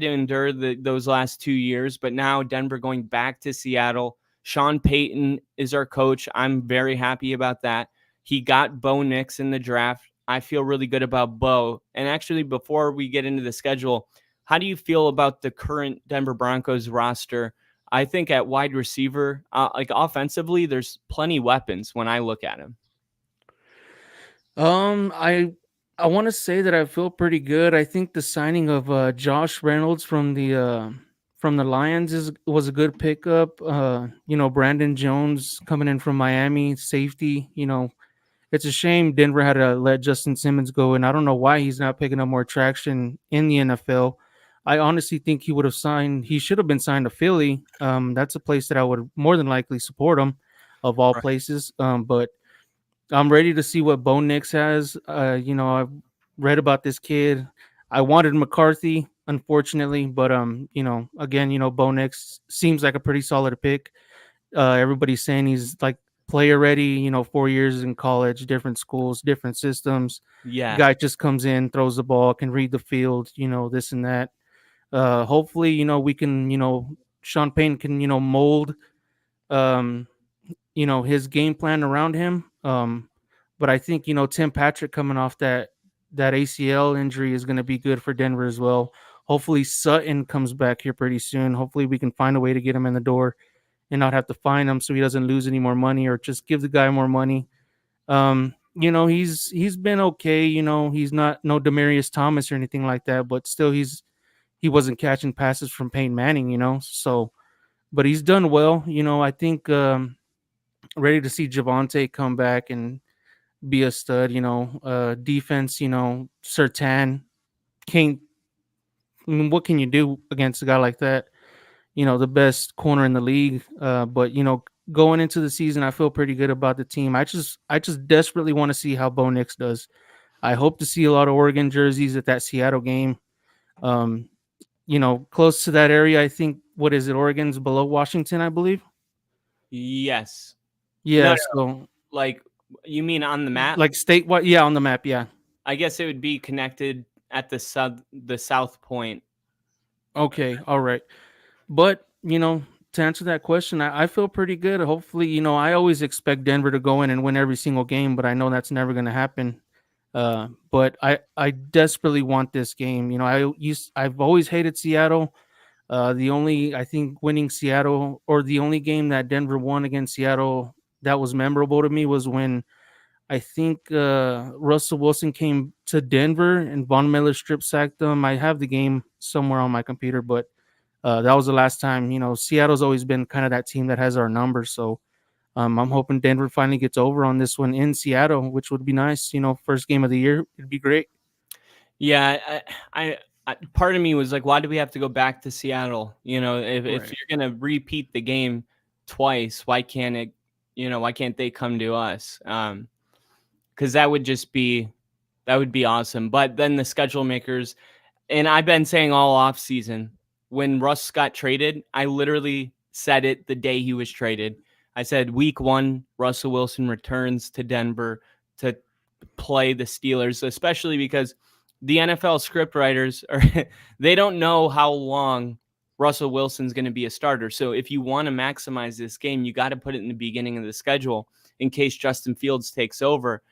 to endure those last 2 years, but now Denver going back to Seattle. Sean Payton is our coach. I'm very happy about that. He got Bo Nix in the draft. I feel really good about Bo. And actually, before we get into the schedule, how do you feel about the current Denver Broncos roster? I think at wide receiver, like offensively, there's plenty weapons when I look at him. I want to say that I feel pretty good. I think the signing of Josh Reynolds from the Lions was a good pickup. Brandon Jones coming in from Miami, safety. It's a shame Denver had to let Justin Simmons go, and I don't know why he's not picking up more traction in the NFL. I honestly think he would have signed. He should have been signed to Philly. That's a place that I would more than likely support him, of all Right. places. But I'm ready to see what Bo Nix has. I've read about this kid. I wanted McCarthy, unfortunately, but again, Bo Nix seems like a pretty solid pick. Everybody's saying he's like player ready. 4 years in college, different schools, different systems. Yeah. Guy just comes in, throws the ball, can read the field. This and that. Hopefully, we can. Sean Payne can mold. Um, his game plan around him. But I think Tim Patrick coming off that ACL injury is going to be good for Denver as well. Hopefully Sutton comes back here pretty soon. Hopefully we can find a way to get him in the door and not have to fine him so he doesn't lose any more money, or just give the guy more money. He's been okay. He's not no Demarius Thomas or anything like that, but still he wasn't catching passes from Peyton Manning. So but he's done well. I think. Ready to see Javante come back and be a stud. Defense. Sertan can't. I mean, what can you do against a guy like that? The best corner in the league. But going into the season, I feel pretty good about the team. I just desperately want to see how Bo Nix does. I hope to see a lot of Oregon jerseys at that Seattle game. Um, close to that area. I think, what is it? Oregon's below Washington, I believe. Yes. No, Yeah. no, So like you mean on the map? like statewide. Yeah, on the map. Yeah. I guess it would be connected at the south point. Okay. All right. But to answer that question, I feel pretty good. Hopefully, I always expect Denver to go in and win every single game, but I know that's never going to happen. But I desperately want this game. I've always hated Seattle. The only, I think, winning Seattle, or the only game that Denver won against Seattle that was memorable to me, was when I think Russell Wilson came to Denver and Von Miller strip sacked them. I have the game somewhere on my computer, but that was the last time. Seattle's always been kind of that team that has our number. So I'm hoping Denver finally gets over on this one in Seattle, which would be nice. First game of the year, it'd be great. Yeah, I part of me was like, why do we have to go back to Seattle? If you're gonna repeat the game twice, why can't it? Why can't they come to us? Because that would be awesome. But then the schedule makers, and I've been saying all off season, when Russ got traded, I literally said it the day he was traded. I said week 1, Russell Wilson returns to Denver to play the Steelers, especially because the NFL script writers they don't know how long Russell Wilson's going to be a starter. So if you want to maximize this game, you got to put it in the beginning of the schedule in case Justin Fields takes over.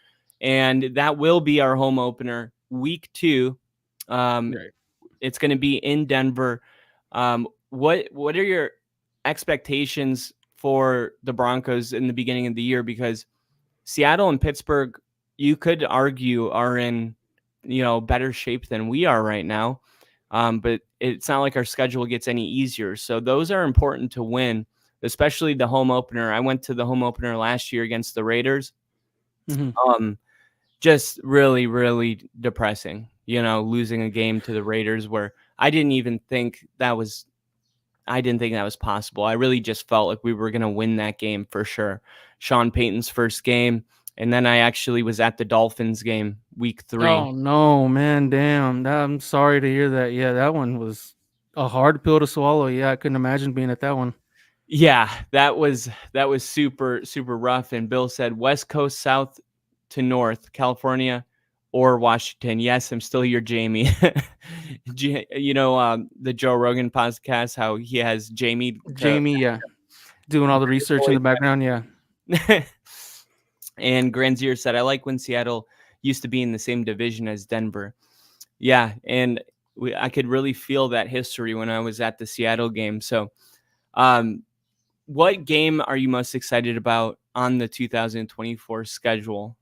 And that will be our home opener, week 2. Right. It's going to be in Denver. What are your expectations for the Broncos in the beginning of the year? Because Seattle and Pittsburgh, you could argue, are in better shape than we are right now. But it's not like our schedule gets any easier. So those are important to win, especially the home opener. I went to the home opener last year against the Raiders. Mm-hmm. Just really, really depressing, losing a game to the Raiders where I didn't think that was possible. I really just felt like we were going to win that game for sure. Sean Payton's first game. And then I actually was at the Dolphins game week 3. Oh no, man. Damn. I'm sorry to hear that. Yeah, that one was a hard pill to swallow. Yeah, I couldn't imagine being at that one. Yeah, that was super, super rough. And Bill said West Coast, South to North, California or Washington. Yes, I'm still here, Jamie. The Joe Rogan podcast, how he has Jamie. Yeah. Doing all the research in the background. Yeah. And Granzier said, I like when Seattle used to be in the same division as Denver. Yeah, and I could really feel that history when I was at the Seattle game. So what game are you most excited about on the 2024 schedule?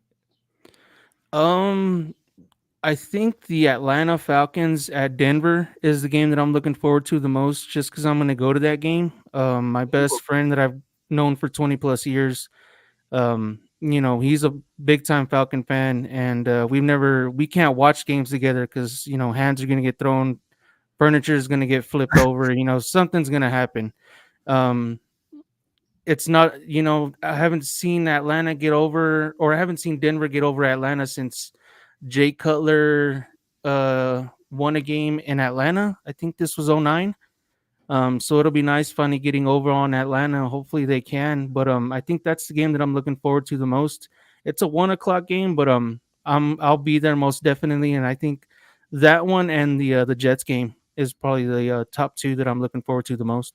I think the Atlanta Falcons at Denver is the game that I'm looking forward to the most, just because I'm going to go to that game. My best friend that I've known for 20 plus years, he's a big time Falcon fan, and we can't watch games together because hands are going to get thrown, furniture is going to get flipped over, something's going to happen. It's not, I haven't seen Atlanta get over, or I haven't seen Denver get over Atlanta since Jay Cutler won a game in Atlanta. I think this was 2009. So it'll be nice finally getting over on Atlanta. Hopefully they can. But I think that's the game that I'm looking forward to the most. It's a 1:00 game, but I'll be there most definitely. And I think that one and the Jets game is probably the top 2 that I'm looking forward to the most.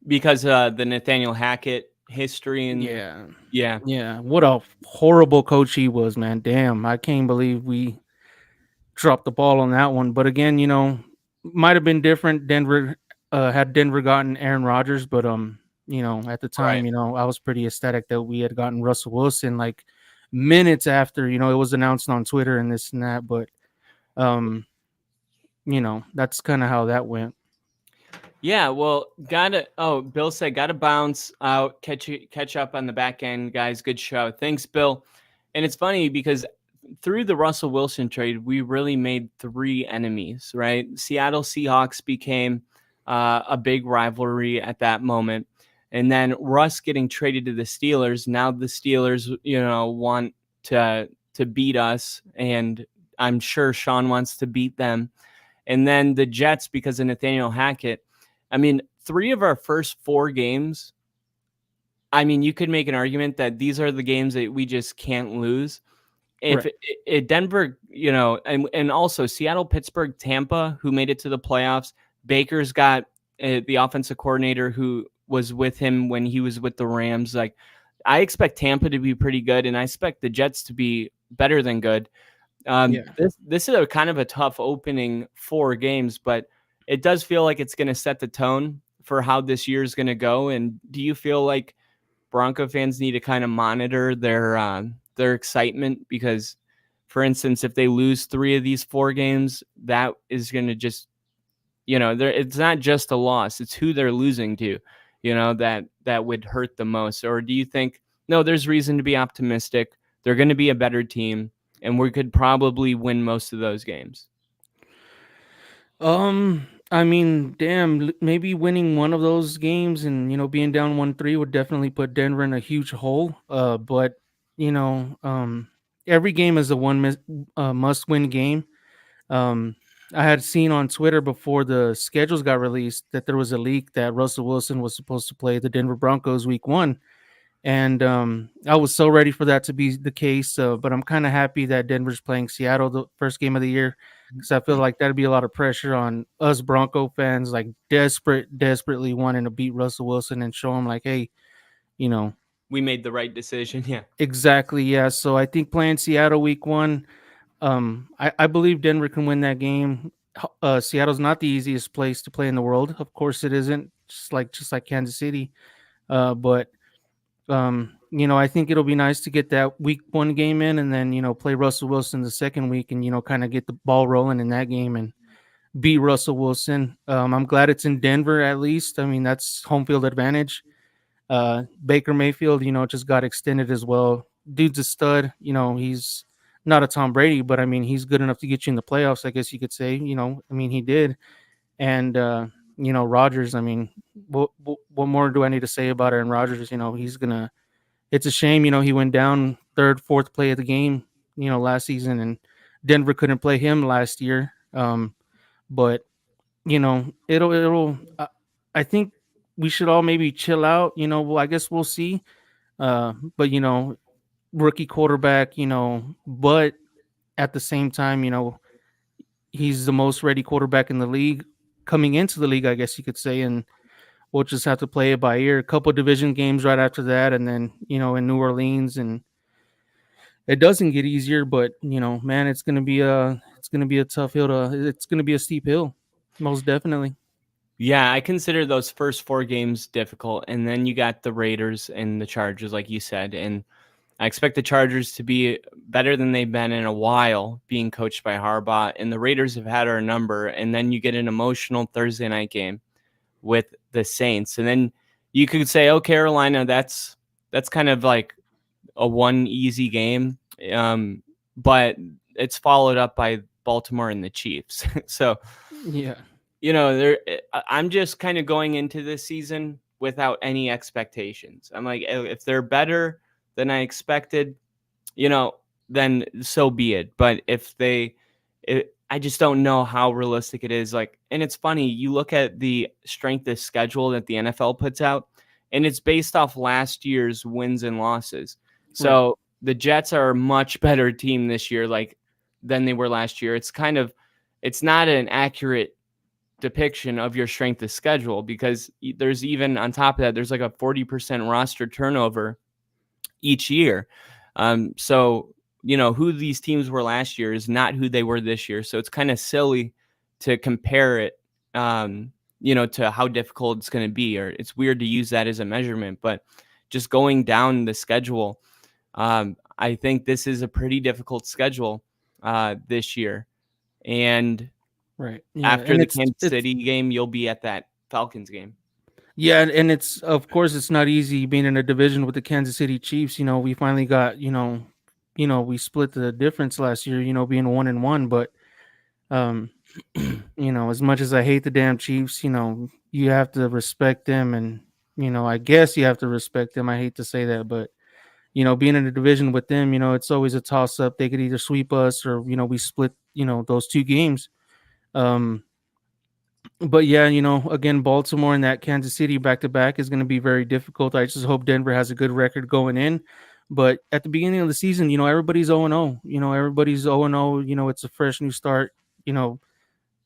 Because the Nathaniel Hackett history and yeah, what a horrible coach he was, man. Damn, I can't believe we dropped the ball on that one. But again, might have been different. Denver had Denver gotten Aaron Rodgers, but at the time, I was pretty ecstatic that we had gotten Russell Wilson like minutes after it was announced on Twitter and this and that. But that's kind of how that went. Yeah, well, Bill said gotta bounce out, catch up on the back end, guys. Good show. Thanks, Bill. And it's funny because through the Russell Wilson trade, we really made 3 enemies, right? Seattle Seahawks became a big rivalry at that moment. And then Russ getting traded to the Steelers. Now the Steelers, want to beat us. And I'm sure Sean wants to beat them. And then the Jets, because of Nathaniel Hackett. I mean, 3 of our first 4 games, I mean, you could make an argument that these are the games that we just can't lose. If Denver, and also Seattle, Pittsburgh, Tampa, who made it to the playoffs, Baker's got the offensive coordinator who was with him when he was with the Rams. Like, I expect Tampa to be pretty good, and I expect the Jets to be better than good. Yeah. This is a kind of a tough opening 4 games, but it does feel like it's going to set the tone for how this year is going to go. And do you feel like Bronco fans need to kind of monitor their excitement? Because, for instance, if they lose 3 of these 4 games, that is going to just, it's not just a loss; it's who they're losing to, that would hurt the most. Or do you think no? There's reason to be optimistic. They're going to be a better team, and we could probably win most of those games. I mean, damn, maybe winning one of those games and being down 1-3 would definitely put Denver in a huge hole. But you know, um, every game is a must-win game. Um, I had seen on Twitter before the schedules got released that there was a leak that Russell Wilson was supposed to play the Denver Broncos Week 1, and I was so ready for that to be the case. But I'm kind of happy that Denver's playing Seattle the first game of the year, because I feel like that'd be a lot of pressure on us Bronco fans, like desperately wanting to beat Russell Wilson and show him like, hey, you know, We made the right decision. Yeah. exactly, yeah. So I think playing Seattle Week 1, I believe Denver can win that game. Seattle's not the easiest place to play in the world. Of course, it isn't. Just like Kansas City. But I think it'll be nice to get that Week 1 game in, and then play Russell Wilson the second week, and kind of get the ball rolling in that game and beat Russell Wilson. I'm glad it's in Denver at least. I mean, that's home field advantage. Baker Mayfield, just got extended as well. Dude's a stud. He's not a Tom Brady, but I mean, he's good enough to get you in the playoffs, I guess you could say. I mean, he did. And Rodgers, I mean, what more do I need to say about Aaron Rodgers? He's gonna. It's a shame, he went down third, fourth play of the game, last season, and Denver couldn't play him last year. But it'll. I think we should all maybe chill out. Well, I guess we'll see. But rookie quarterback. But at the same time, he's the most ready quarterback in the league coming into the league, I guess you could say, and we'll just have to play it by ear. A couple division games right after that, and then in New Orleans, and it doesn't get easier. But man, it's gonna be a tough hill to. It's gonna be a steep hill, most definitely. Yeah, I consider those first 4 games difficult, and then you got the Raiders and the Chargers, like you said, and I expect the Chargers to be better than they've been in a while, being coached by Harbaugh, and the Raiders have had our number. And then you get an emotional Thursday night game with the Saints, and then you could say, "Oh, Carolina, that's kind of like a one easy game," but it's followed up by Baltimore and the Chiefs. So, Yeah. I'm just kind of going into this season without any expectations. I'm like, if they're better than I expected, then so be it. But I just don't know how realistic it is. Like, and it's funny, you look at the strength of schedule that the NFL puts out, and it's based off last year's wins and losses. So Right. the Jets are a much better team this year, like, than they were last year. It's not an accurate depiction of your strength of schedule, because there's even on top of that, there's like a 40% roster turnover each year. So, who these teams were last year is not who they were this year. So it's kind of silly to compare it, to how difficult it's going to be, or it's weird to use that as a measurement. But just going down the schedule, I think this is a pretty difficult schedule this year. And Right. Yeah. after And the it's Kansas it's City game, you'll be at that Falcons game. yeah, and it's of course it's not easy being in a division with the Kansas City Chiefs. We finally got we split the difference last year. Being 1-1, but um, as much as I hate the damn Chiefs, you have to respect them, and I guess you have to respect them. I hate to say that, but being in a division with them, it's always a toss up. They could either sweep us or we split those 2 games. Um, but yeah, again, Baltimore and that Kansas City back to back is going to be very difficult. I just hope Denver has a good record going in. But at the beginning of the season, everybody's 0-0. Everybody's 0-0. It's a fresh new start. You know,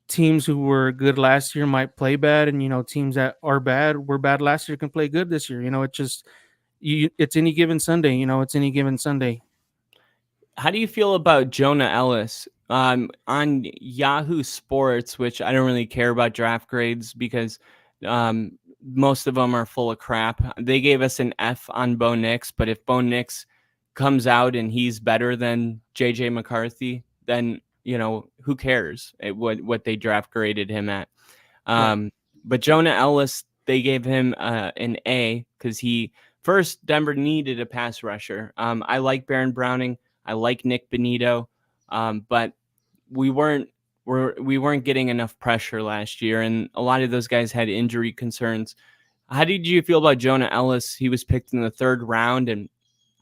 teams who were good last year might play bad, and teams that were bad last year can play good this year. It's any given Sunday. It's any given Sunday. How do you feel about Jonah Ellis? On Yahoo Sports, which I don't really care about draft grades because most of them are full of crap. They gave us an F on Bo Nix, but if Bo Nix comes out and he's better than JJ McCarthy, then who cares what they draft graded him at. Right. But Jonah Ellis, they gave him an A because Denver needed a pass rusher. I like Baron Browning. I like Nick Benito, but we weren't getting enough pressure last year, and a lot of those guys had injury concerns. How did you feel about Jonah Ellis? He was picked in the 3rd round, and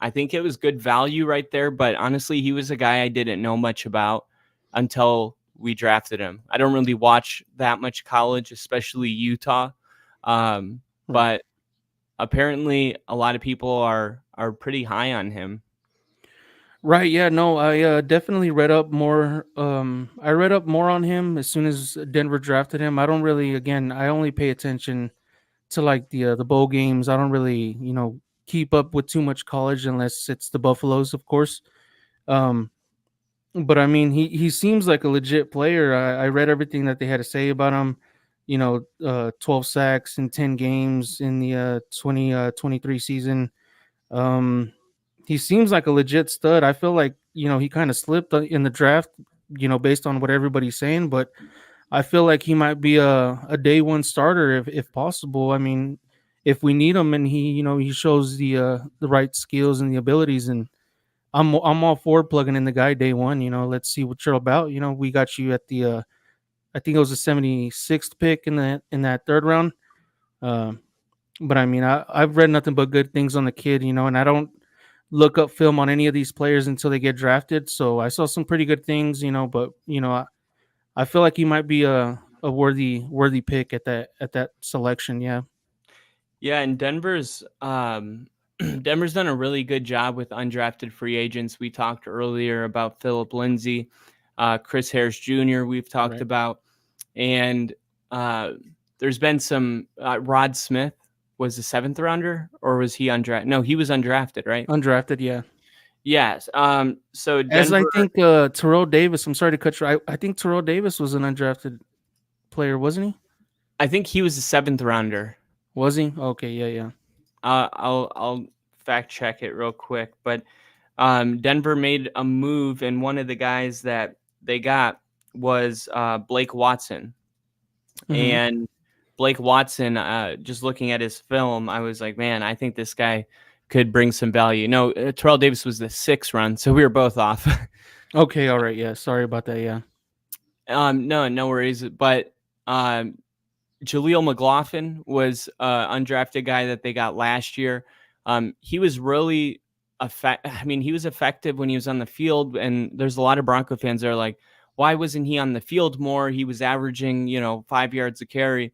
I think it was good value right there. But honestly, he was a guy I didn't know much about until we drafted him. I don't really watch that much college, especially Utah, Right. but apparently a lot of people are pretty high on him. Right. Yeah. No, I definitely read up more. I read up more on him as soon as Denver drafted him. I don't really, again, I only pay attention to like the bowl games. I don't really, keep up with too much college unless it's the Buffaloes, of course. Um, but I mean, he seems like a legit player. I read everything that they had to say about him. 12 sacks in 10 games in the 2023 season. Um, he seems like a legit stud. I feel like he kind of slipped in the draft, based on what everybody's saying. But I feel like he might be a day one starter if possible. I mean, if we need him and he shows the right skills and the abilities, and I'm all for plugging in the guy day one. Let's see what you're about. We got you at the I think it was the 76th pick in that 3rd round. Uh, but I mean, I've read nothing but good things on the kid, and I don't look up film on any of these players until they get drafted. So I saw some pretty good things, but I feel like he might be a worthy pick at that selection. Yeah. Yeah, and Denver's done a really good job with undrafted free agents. We talked earlier about Philip Lindsay, Chris Harris Jr. We've talked Right. about, and there's been some. Rod Smith was a 7th rounder, or was he undrafted? No, he was undrafted, right? Undrafted. Yeah. Yes. So As I Denver, think Terrell Davis. I'm sorry to cut you. I think Terrell Davis was an undrafted player, wasn't he? I think he was a 7th rounder. Was he? Okay. Yeah. Yeah. I'll fact check it real quick, but Denver made a move, and one of the guys that they got was Blake Watson. Mm-hmm. And Blake Watson, just looking at his film, I was like, man, I think this guy could bring some value. No, Terrell Davis was the 6th run, so we were both off. Okay. All right. Yeah. Sorry about that. Yeah. No worries. But Jaleel McLaughlin was an undrafted guy that they got last year. He was really he was effective when he was on the field, and there's a lot of Bronco fans that are like, why wasn't he on the field more? He was averaging, 5 yards a carry.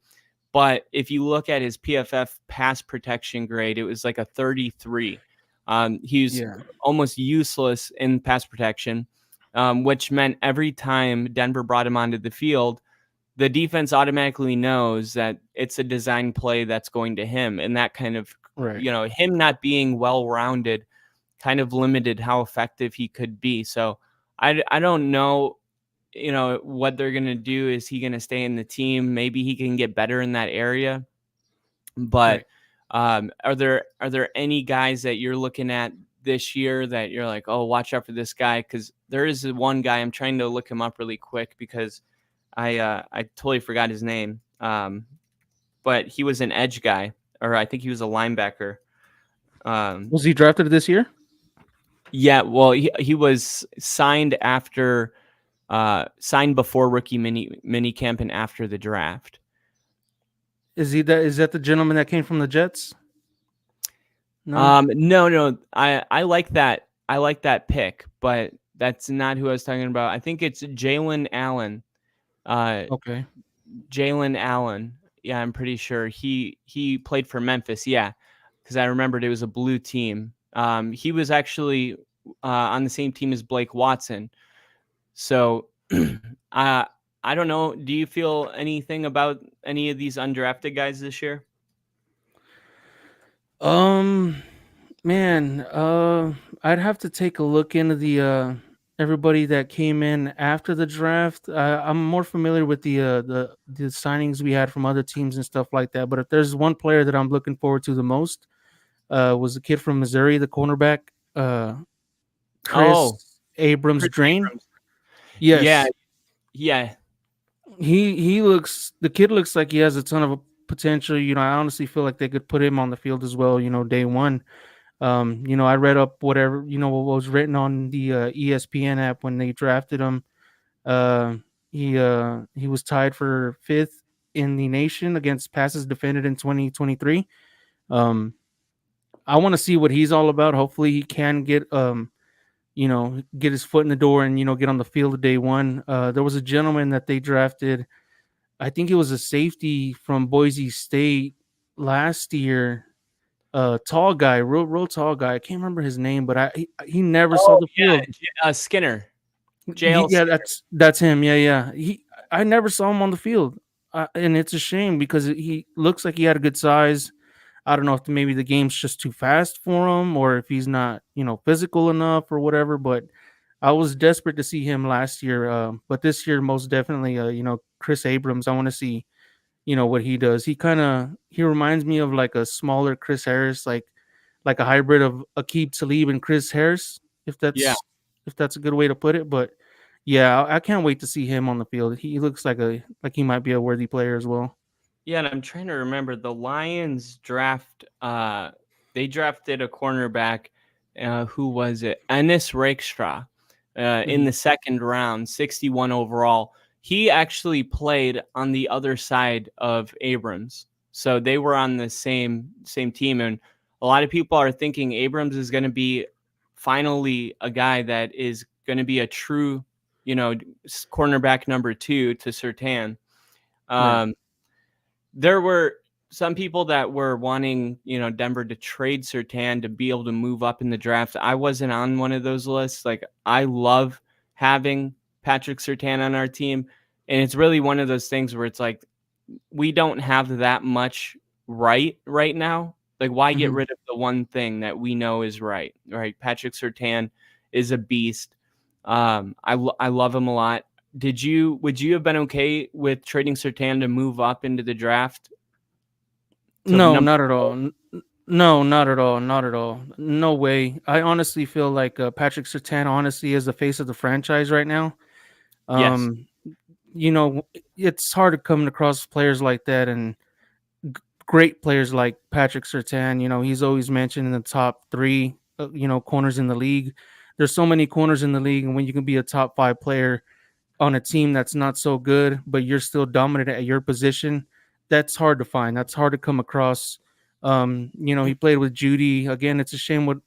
But if you look at his PFF pass protection grade, it was like a 33. He's almost useless in pass protection, which meant every time Denver brought him onto the field, the defense automatically knows that it's a design play that's going to him. And that kind of, Right. Him not being well-rounded kind of limited how effective he could be. So I don't know, what they're going to do. Is he going to stay in the team? Maybe he can get better in that area. But Right. are there any guys that you're looking at this year that you're like, oh, watch out for this guy? Because there is one guy, I'm trying to look him up really quick because I totally forgot his name. But he was an edge guy, or I think he was a linebacker. Was he drafted this year? Yeah, well, he was signed signed before rookie mini camp and after the draft. Is that the gentleman that came from the Jets? No. No. I like that. I like that pick, but that's not who I was talking about. I think it's Jalen Allen. Okay. Jalen Allen. Yeah, I'm pretty sure he played for Memphis. Yeah, because I remembered it was a blue team. He was actually on the same team as Blake Watson. So, I don't know. Do you feel anything about any of these undrafted guys this year? Man, I'd have to take a look into the everybody that came in after the draft. I'm more familiar with the signings we had from other teams and stuff like that. But if there's one player that I'm looking forward to the most, was the kid from Missouri, the cornerback, Oh, Chris Abrams Chris Drain. Abrams. Yeah, Yes, yeah. the kid looks like he has a ton of potential. I honestly feel like they could put him on the field as well. Day one. I read up whatever what was written on the ESPN app when they drafted him. Uh, he was tied for fifth in the nation against passes defended in 2023. Um, I want to see what he's all about. Hopefully, he can get his foot in the door and get on the field day one. There was a gentleman that they drafted. I think it was a safety from Boise State last year. Tall guy, real tall guy. I can't remember his name, but he never saw Oh, the field. yeah. Skinner. JL Yeah, Skinner. that's him. Yeah. I never saw him on the field, and it's a shame because he looks like he had a good size. I don't know if maybe the game's just too fast for him, or if he's not, physical enough or whatever. But I was desperate to see him last year. But this year, most definitely, Chris Abrams. I want to see, what he does. He reminds me of like a smaller Chris Harris, like a hybrid of Aqib Talib and Chris Harris, if Yeah. that's a good way to put it. But yeah, I can't wait to see him on the field. He looks like he might be a worthy player as well. Yeah, and I'm trying to remember the Lions draft. They drafted a cornerback. Who was it? Ennis Rakestraw. In the second round, 61 overall. He actually played on the other side of Abrams, so they were on the same team. And a lot of people are thinking Abrams is going to be finally a guy that is going to be a true, cornerback number 2 to Surtain. Right. There were some people that were wanting, Denver to trade Surtain to be able to move up in the draft. I wasn't on one of those lists. Like, I love having Patrick Surtain on our team. And it's really one of those things where it's like, we don't have that much right now. Like, why get rid of the one thing that we know is right? Right. Patrick Surtain is a beast. I love him a lot. Would you have been okay with trading Surtain to move up into the draft? No, not at all. No, not at all. Not at all. No way. I honestly feel like Patrick Surtain honestly is the face of the franchise right now. Yes. It's hard to come across players like that and great players like Patrick Surtain. He's always mentioned in the top 3, corners in the league. There's so many corners in the league, and when you can be a top 5 player on a team that's not so good, but you're still dominant at your position, that's hard to find. That's hard to come across. He played with Judy. Again, it's a shame what,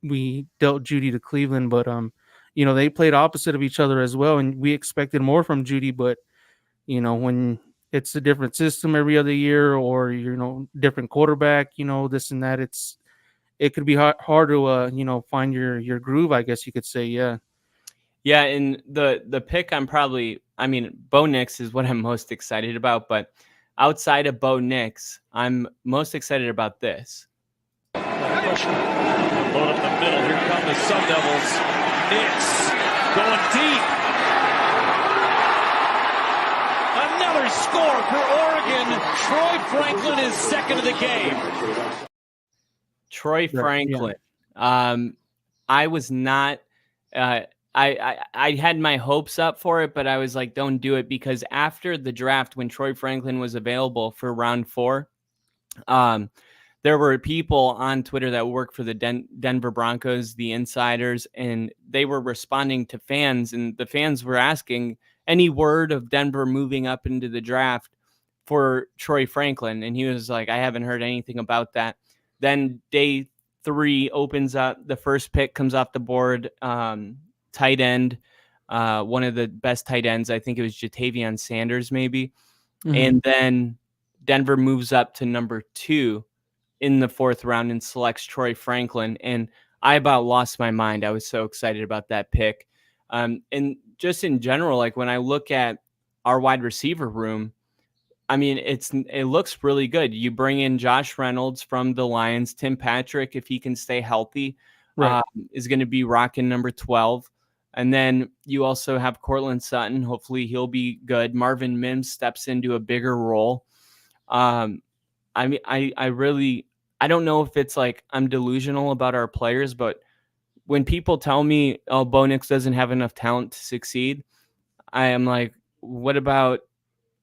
we dealt Judy to Cleveland, but they played opposite of each other as well, and we expected more from Judy, but when it's a different system every other year, or different quarterback, this and that, it could be hard to find your groove, I guess you could say. Yeah, and the pick Bo Nix is what I'm most excited about, but outside of Bo Nix, I'm most excited about this. Load up the middle. Here come the Sun Devils. Nix going deep. Another score for Oregon. Troy Franklin is second of the game. Troy Franklin. Yeah. I was not. I had my hopes up for it, but I was like, don't do it, because after the draft, when Troy Franklin was available for round 4, there were people on Twitter that work for the Denver Broncos, the insiders, and they were responding to fans, and the fans were asking any word of Denver moving up into the draft for Troy Franklin. And he was like, I haven't heard anything about that. Then day 3 opens up, the first pick comes off the board, tight end, one of the best tight ends. I think it was Jatavion Sanders, maybe. Mm-hmm. And then Denver moves up to number 2 in the 4th round and selects Troy Franklin. And I about lost my mind. I was so excited about that pick. And just in general, like when I look at our wide receiver room, I mean, it looks really good. You bring in Josh Reynolds from the Lions. Tim Patrick, if he can stay healthy, Right. is going to be rocking number 12. And then you also have Cortland Sutton. Hopefully he'll be good. Marvin Mims steps into a bigger role. I mean, I don't know if it's like I'm delusional about our players, but when people tell me, oh, Bo Nix doesn't have enough talent to succeed, I am like, what about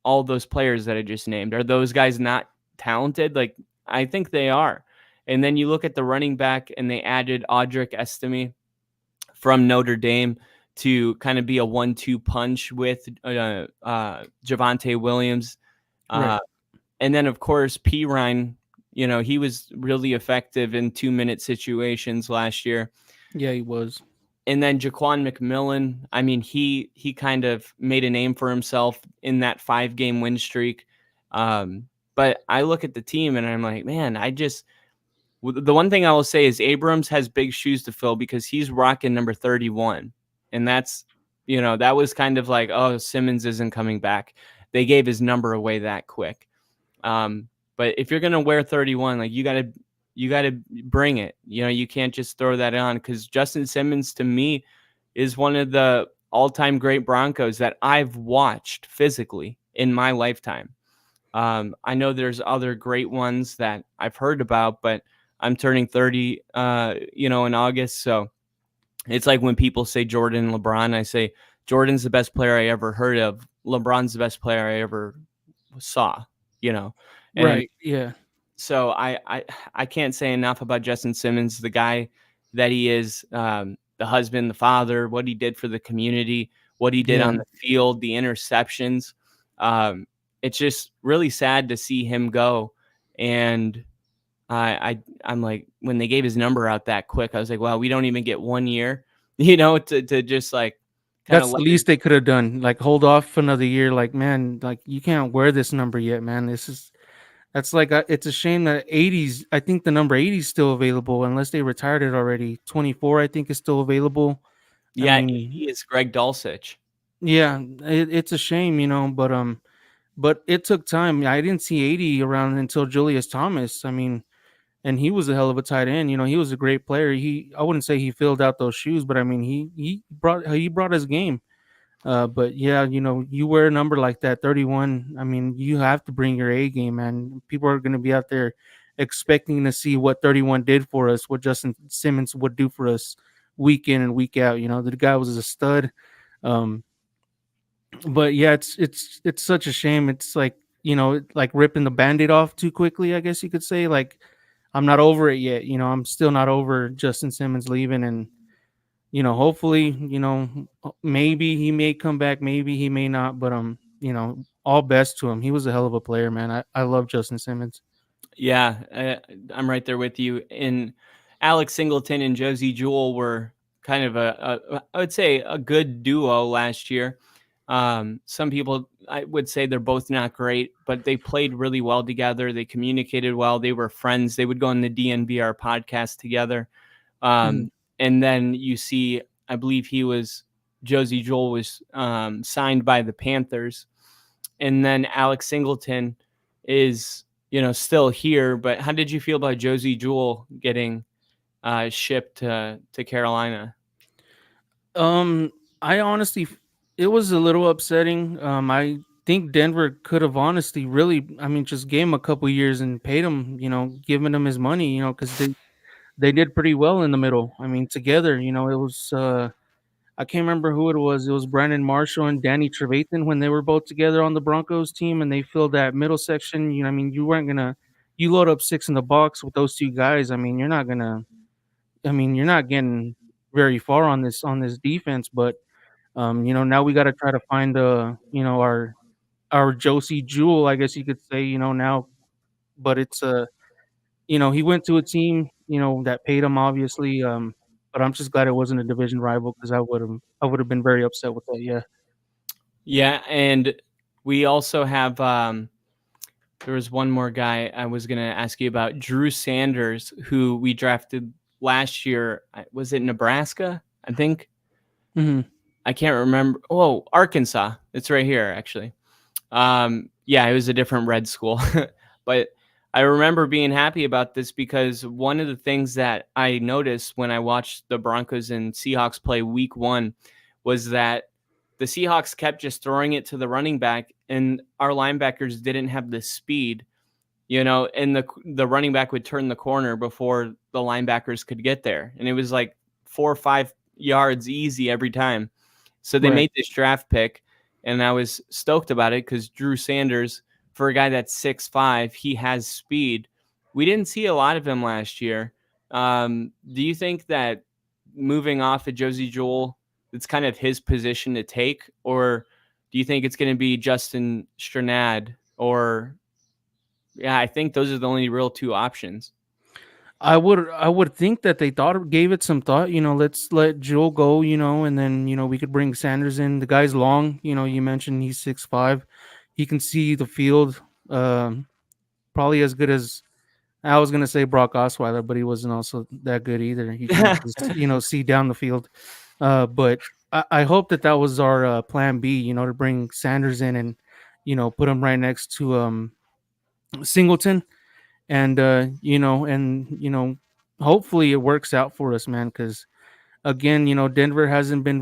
all those players that I just named? Are those guys not talented? Like, I think they are. And then you look at the running back, and they added Audric Estime from Notre Dame to kind of be a 1-2 punch with Javonte Williams. Right. And then, of course, P. Ryan, he was really effective in 2-minute situations last year. Yeah, he was. And then Jaquan McMillan, I mean, he kind of made a name for himself in that 5-game win streak. But I look at the team and I'm like, man, the one thing I will say is Abrams has big shoes to fill because he's rocking number 31. And that's, that was kind of like, oh, Simmons isn't coming back. They gave his number away that quick. But if you're going to wear 31, like you got to bring it. You can't just throw that on, because Justin Simmons, to me, is one of the all-time great Broncos that I've watched physically in my lifetime. I know there's other great ones that I've heard about, but I'm turning 30, in August. So it's like when people say Jordan and LeBron, I say Jordan's the best player I ever heard of. LeBron's the best player I ever saw, And Right. Yeah. so I can't say enough about Justin Simmons, the guy that he is, the husband, the father, what he did for the community, what he did on the field, the interceptions. It's just really sad to see him go. And I'm like, when they gave his number out that quick, I was like, wow, we don't even get 1 year, to just like kind That's of the least they could have done. Like, hold off another year. Like, man, like you can't wear this number yet, man. That's like it's a shame that 80s. I think the number 80 is still available unless they retired it already. 24, I think, is still available. I Yeah, mean, he is Greg Dulcich. yeah, it's a shame, but it took time. I didn't see 80 around until Julius Thomas. I mean, and he was a hell of a tight end. He was a great player. I wouldn't say he filled out those shoes, but I mean, he brought his game. But yeah, you wear a number like that, 31. I mean, you have to bring your A game, man. People are going to be out there expecting to see what 31 did for us, what Justin Simmons would do for us week in and week out. The guy was a stud. Um, but yeah, it's such a shame. It's like, like ripping the Band-Aid off too quickly, I guess you could say. Like, I'm not over it yet. I'm still not over Justin Simmons leaving, and hopefully, maybe he may come back, maybe he may not, but all best to him. He was a hell of a player, man. I love Justin Simmons. Yeah, I'm right there with you. And Alex Singleton and Josie Jewell were kind of I would say, a good duo last year. Some people, I would say, they're both not great, but they played really well together. They communicated well. They were friends. They would go on the DNVR podcast together. Mhm. And then you see, I believe Josie Jewell was signed by the Panthers. And then Alex Singleton is, still here. But how did you feel about Josie Jewell getting shipped to Carolina? I honestly, it was a little upsetting. I think Denver could have honestly really, I mean, just gave him a couple years and paid him, giving him his money, because they did pretty well in the middle. I mean, together, it was, I can't remember who it was. It was Brandon Marshall and Danny Trevathan when they were both together on the Broncos team, and they filled that middle section. I mean, you load up 6 in the box with those two guys. I mean, you're not getting very far on this defense. But now we got to try to find our Josie Jewell, I guess you could say. Now, but it's he went to a team that paid him, obviously. But I'm just glad it wasn't a division rival, because I would have been very upset with that. Yeah. Yeah, and we also have there was one more guy I was going to ask you about, Drew Sanders, who we drafted last year. Was it Nebraska? I think. Hmm. I can't remember. Oh, Arkansas. It's right here, actually. Yeah, it was a different red school, but I remember being happy about this because one of the things that I noticed when I watched the Broncos and Seahawks play week 1 was that the Seahawks kept just throwing it to the running back, and our linebackers didn't have the speed, and the running back would turn the corner before the linebackers could get there. And it was like 4 or 5 yards easy every time. So they Right. made this draft pick, and I was stoked about it because Drew Sanders, for a guy that's 6'5", he has speed. We didn't see a lot of him last year. Do you think that moving off of Josie Jewell, it's kind of his position to take, or do you think it's going to be Justin Stranad? Or I think those are the only real 2 options. I would think that they gave it some thought. Let's let Joel go. And then we could bring Sanders in. The guy's long. You mentioned he's 6'5". He can see the field. Probably as good as I was gonna say Brock Osweiler, but he wasn't also that good either. He can just, see down the field. But I hope that was our plan B. To bring Sanders in and put him right next to Singleton. And hopefully it works out for us, man, because again, Denver hasn't been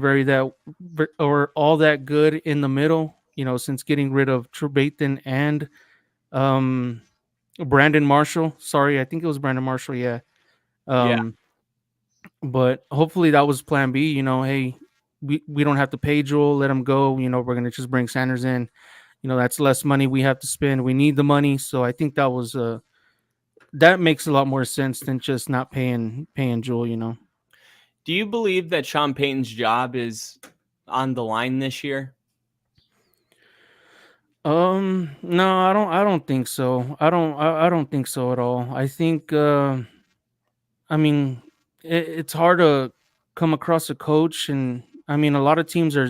or all that good in the middle, since getting rid of Trevathan and Brandon Marshall. Sorry, I think it was Brandon Marshall. Yeah. Yeah. But hopefully that was plan B. Hey, we don't have to pay Joel, let him go. We're gonna just bring Sanders in. That's less money we have to spend. We need the money, so I think that makes a lot more sense than just not paying Joel. Do you believe that Sean Payton's job is on the line this year? No, I don't think so. I don't think so at all. I think I mean it's hard to come across a coach, and I mean a lot of teams are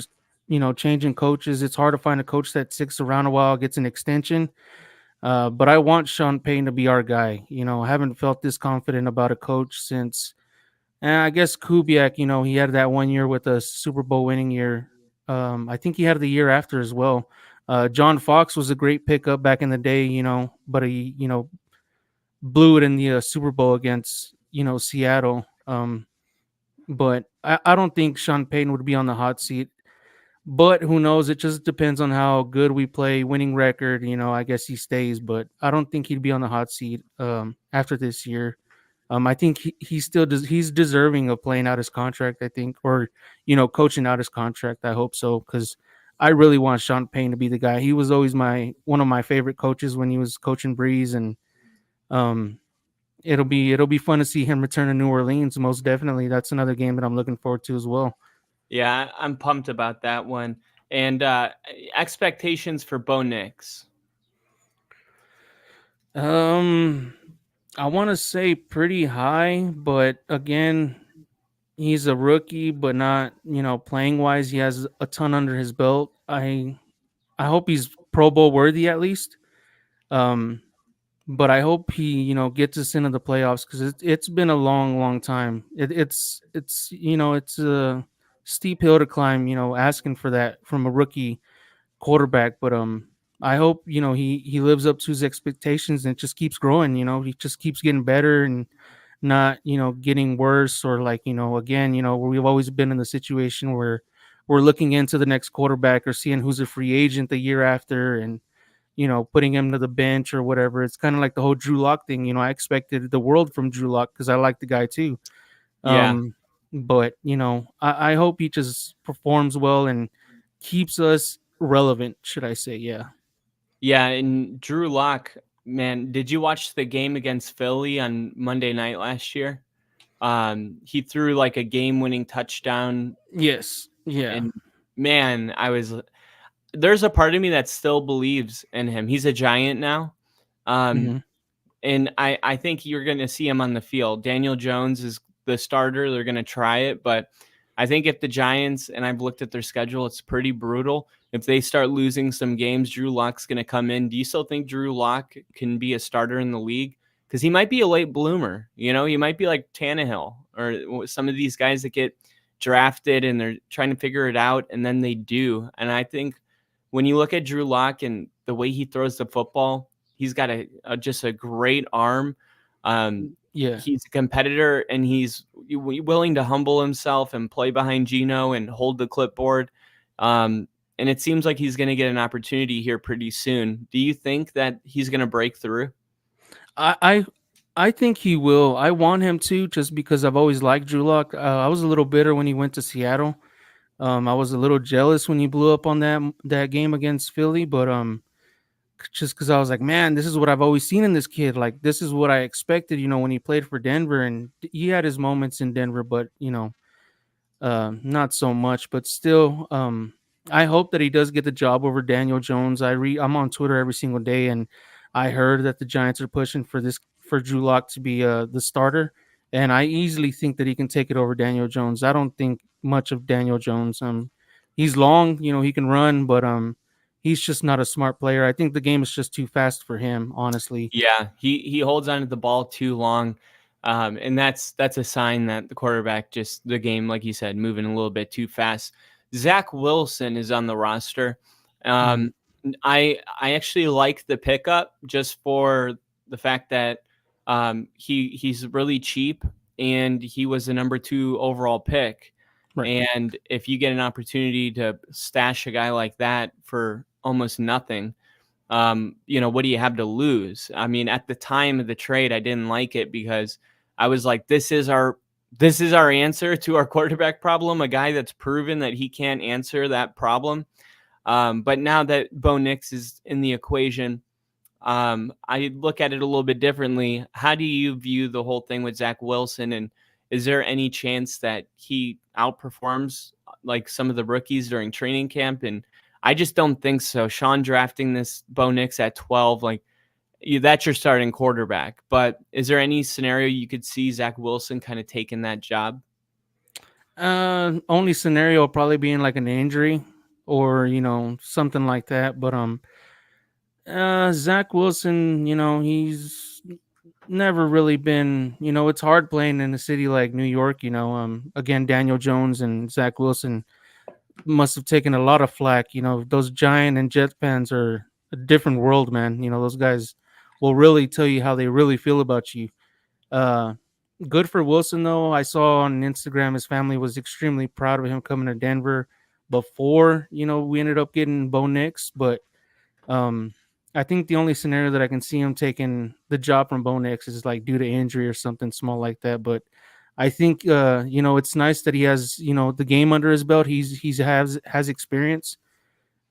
changing coaches. It's hard to find a coach that sticks around a while, gets an extension. But I want Sean Payton to be our guy. I haven't felt this confident about a coach since, I guess Kubiak. He had that 1 year with a Super Bowl winning year. I think he had the year after as well. John Fox was a great pickup back in the day, but he, blew it in the Super Bowl against, Seattle. But I don't think Sean Payton would be on the hot seat. But who knows? It just depends on how good we play, winning record. I guess he stays, but I don't think he'd be on the hot seat after this year. I think he still does. He's deserving of playing out his contract, I think, or coaching out his contract. I hope so, because I really want Sean Payton to be the guy. He was always one of my favorite coaches when he was coaching Breeze, and it'll be fun to see him return to New Orleans. Most definitely, that's another game that I'm looking forward to as well. Yeah, I'm pumped about that one. And expectations for Bo Nix. I want to say pretty high, but again, he's a rookie, but not, playing wise. He has a ton under his belt. I hope he's Pro Bowl worthy at least. But I hope he, gets us into the playoffs, because it's been a long, long time. It's it's a steep hill to climb. Asking for that from a rookie quarterback, but I hope he lives up to his expectations and it just keeps growing. He just keeps getting better and not getting worse, or like again we've always been in the situation where we're looking into the next quarterback or seeing who's a free agent the year after, and putting him to the bench or whatever. It's kind of like the whole Drew Lock thing. I expected the world from Drew Lock because I like the guy too. Yeah. But I hope he just performs well and keeps us relevant, should I say. Yeah, and Drew Lock, man, did you watch the game against Philly on Monday night last year? He threw like a game-winning touchdown. Yes. Yeah. And man, there's a part of me that still believes in him. He's a Giant now. And I think you're going to see him on the field. Daniel Jones is the starter. They're going to try it, but I think if the Giants, and I've looked at their schedule, it's pretty brutal. If they start losing some games, Drew Lock's going to come in. Do you still think Drew Lock can be a starter in the league? Because he might be a late bloomer. He might be like Tannehill or some of these guys that get drafted and they're trying to figure it out, and then they do. And I think when you look at Drew Lock and the way he throws the football, he's got just a great arm. He's a competitor, and he's willing to humble himself and play behind Geno and hold the clipboard. And it seems like he's going to get an opportunity here pretty soon. Do you think that he's going to break through? I think he will. I want him to, just because I've always liked Drew Lock. I was a little bitter when he went to Seattle. I was a little jealous when he blew up on that game against Philly, but just because I was like, man, this is what I've always seen in this kid. Like, this is what I expected, when he played for Denver, and he had his moments in Denver, but not so much. But still, I hope that he does get the job over Daniel Jones. I'm on Twitter every single day, and I heard that the Giants are pushing for Drew Lock to be the starter, and I easily think that he can take it over Daniel Jones. I don't think much of Daniel Jones. He's long, he can run, but he's just not a smart player. I think the game is just too fast for him, honestly. Yeah, he holds onto the ball too long. And that's a sign that the quarterback, just the game, like you said, moving a little bit too fast. Zach Wilson is on the roster. I actually like the pickup just for the fact that he's really cheap, and he was the number 2 overall pick. Right. And if you get an opportunity to stash a guy like that for almost nothing, what do you have to lose? I mean, at the time of the trade, I didn't like it because I was like, this is our answer to our quarterback problem, a guy that's proven that he can't answer that problem. But now that Bo Nix is in the equation, I look at it a little bit differently. How do you view the whole thing with Zach Wilson? And is there any chance that he outperforms like some of the rookies during training camp? And I just don't think so. Sean drafting this Bo Nix at 12, that's your starting quarterback. But is there any scenario you could see Zach Wilson kind of taking that job? Only scenario probably being like an injury or, something like that. But Zach Wilson, he's never really been, it's hard playing in a city like New York. Again, Daniel Jones and Zach Wilson must have taken a lot of flack. Those Giant and Jet fans are a different world, man. Those guys will really tell you how they really feel about you. Good for Wilson, though. I saw on Instagram his family was extremely proud of him coming to Denver before, we ended up getting Bo Nix. But I think the only scenario that I can see him taking the job from Bo Nix is like due to injury or something small like that. But I think it's nice that he has the game under his belt. He has experience.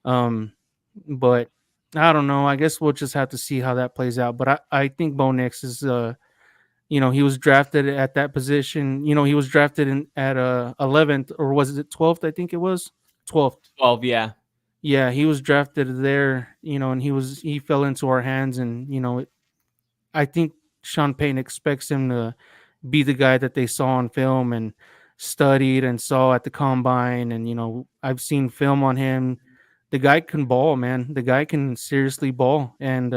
But I don't know. I guess we'll just have to see how that plays out. But I think Bo Nix is he was drafted at that position. He was drafted at 11th, or was it 12th? I think it was 12th. 12, yeah. Yeah, he was drafted there, and he fell into our hands, and I think Sean Payton expects him to be the guy that they saw on film and studied and saw at the combine. And I've seen film on him. The guy can ball, man. The guy can seriously ball, and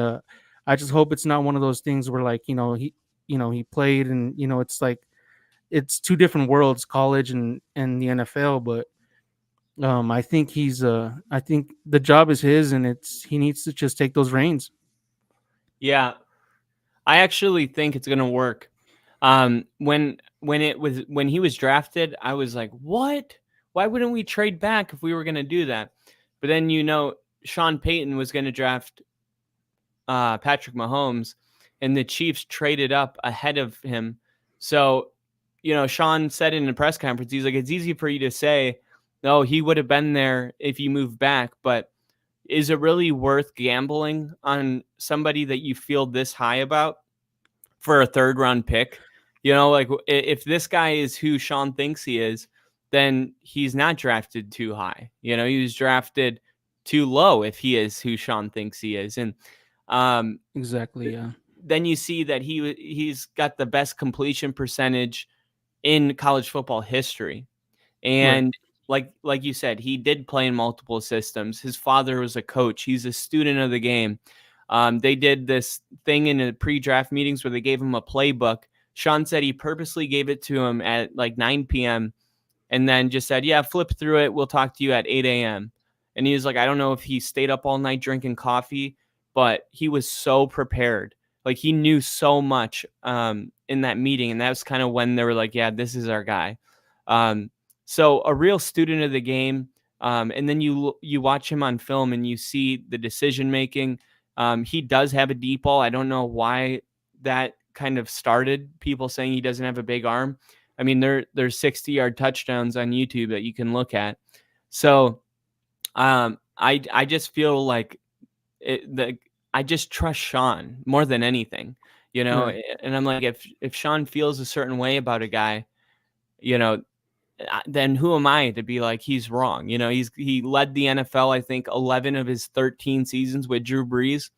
I just hope it's not one of those things where he played and it's like it's two different worlds, college and the NFL. But I think I think the job is his, and he needs to just take those reins. Yeah, I actually think it's gonna work. When he was drafted, I was like, what? Why wouldn't we trade back if we were gonna do that? But then Sean Payton was gonna draft Patrick Mahomes, and the Chiefs traded up ahead of him. So, Sean said in the press conference, he's like, it's easy for you to say, no, he would have been there if you moved back, but is it really worth gambling on somebody that you feel this high about for a 3rd round pick? If this guy is who Sean thinks he is, then he's not drafted too high. He was drafted too low if he is who Sean thinks he is. And exactly, yeah. Then you see that he's got the best completion percentage in college football history. And like you said, he did play in multiple systems. His father was a coach. He's a student of the game. They did this thing in the pre-draft meetings where they gave him a playbook. Sean said he purposely gave it to him at like 9 p.m. and then just said, yeah, flip through it. We'll talk to you at 8 a.m. And he was like, I don't know if he stayed up all night drinking coffee, but he was so prepared. Like he knew so much in that meeting. And that was kind of when they were like, yeah, this is our guy. So a real student of the game. And then you watch him on film and you see the decision making. He does have a deep ball. I don't know why that kind of started people saying he doesn't have a big arm. I mean, there's 60-yard touchdowns on YouTube that you can look at. So I just feel like I just trust Sean more than anything, you know. Right. And I'm like, if Sean feels a certain way about a guy, you know, then who am I to be like he's wrong? You know, he led the NFL, I think 11 of his 13 seasons with Drew Brees.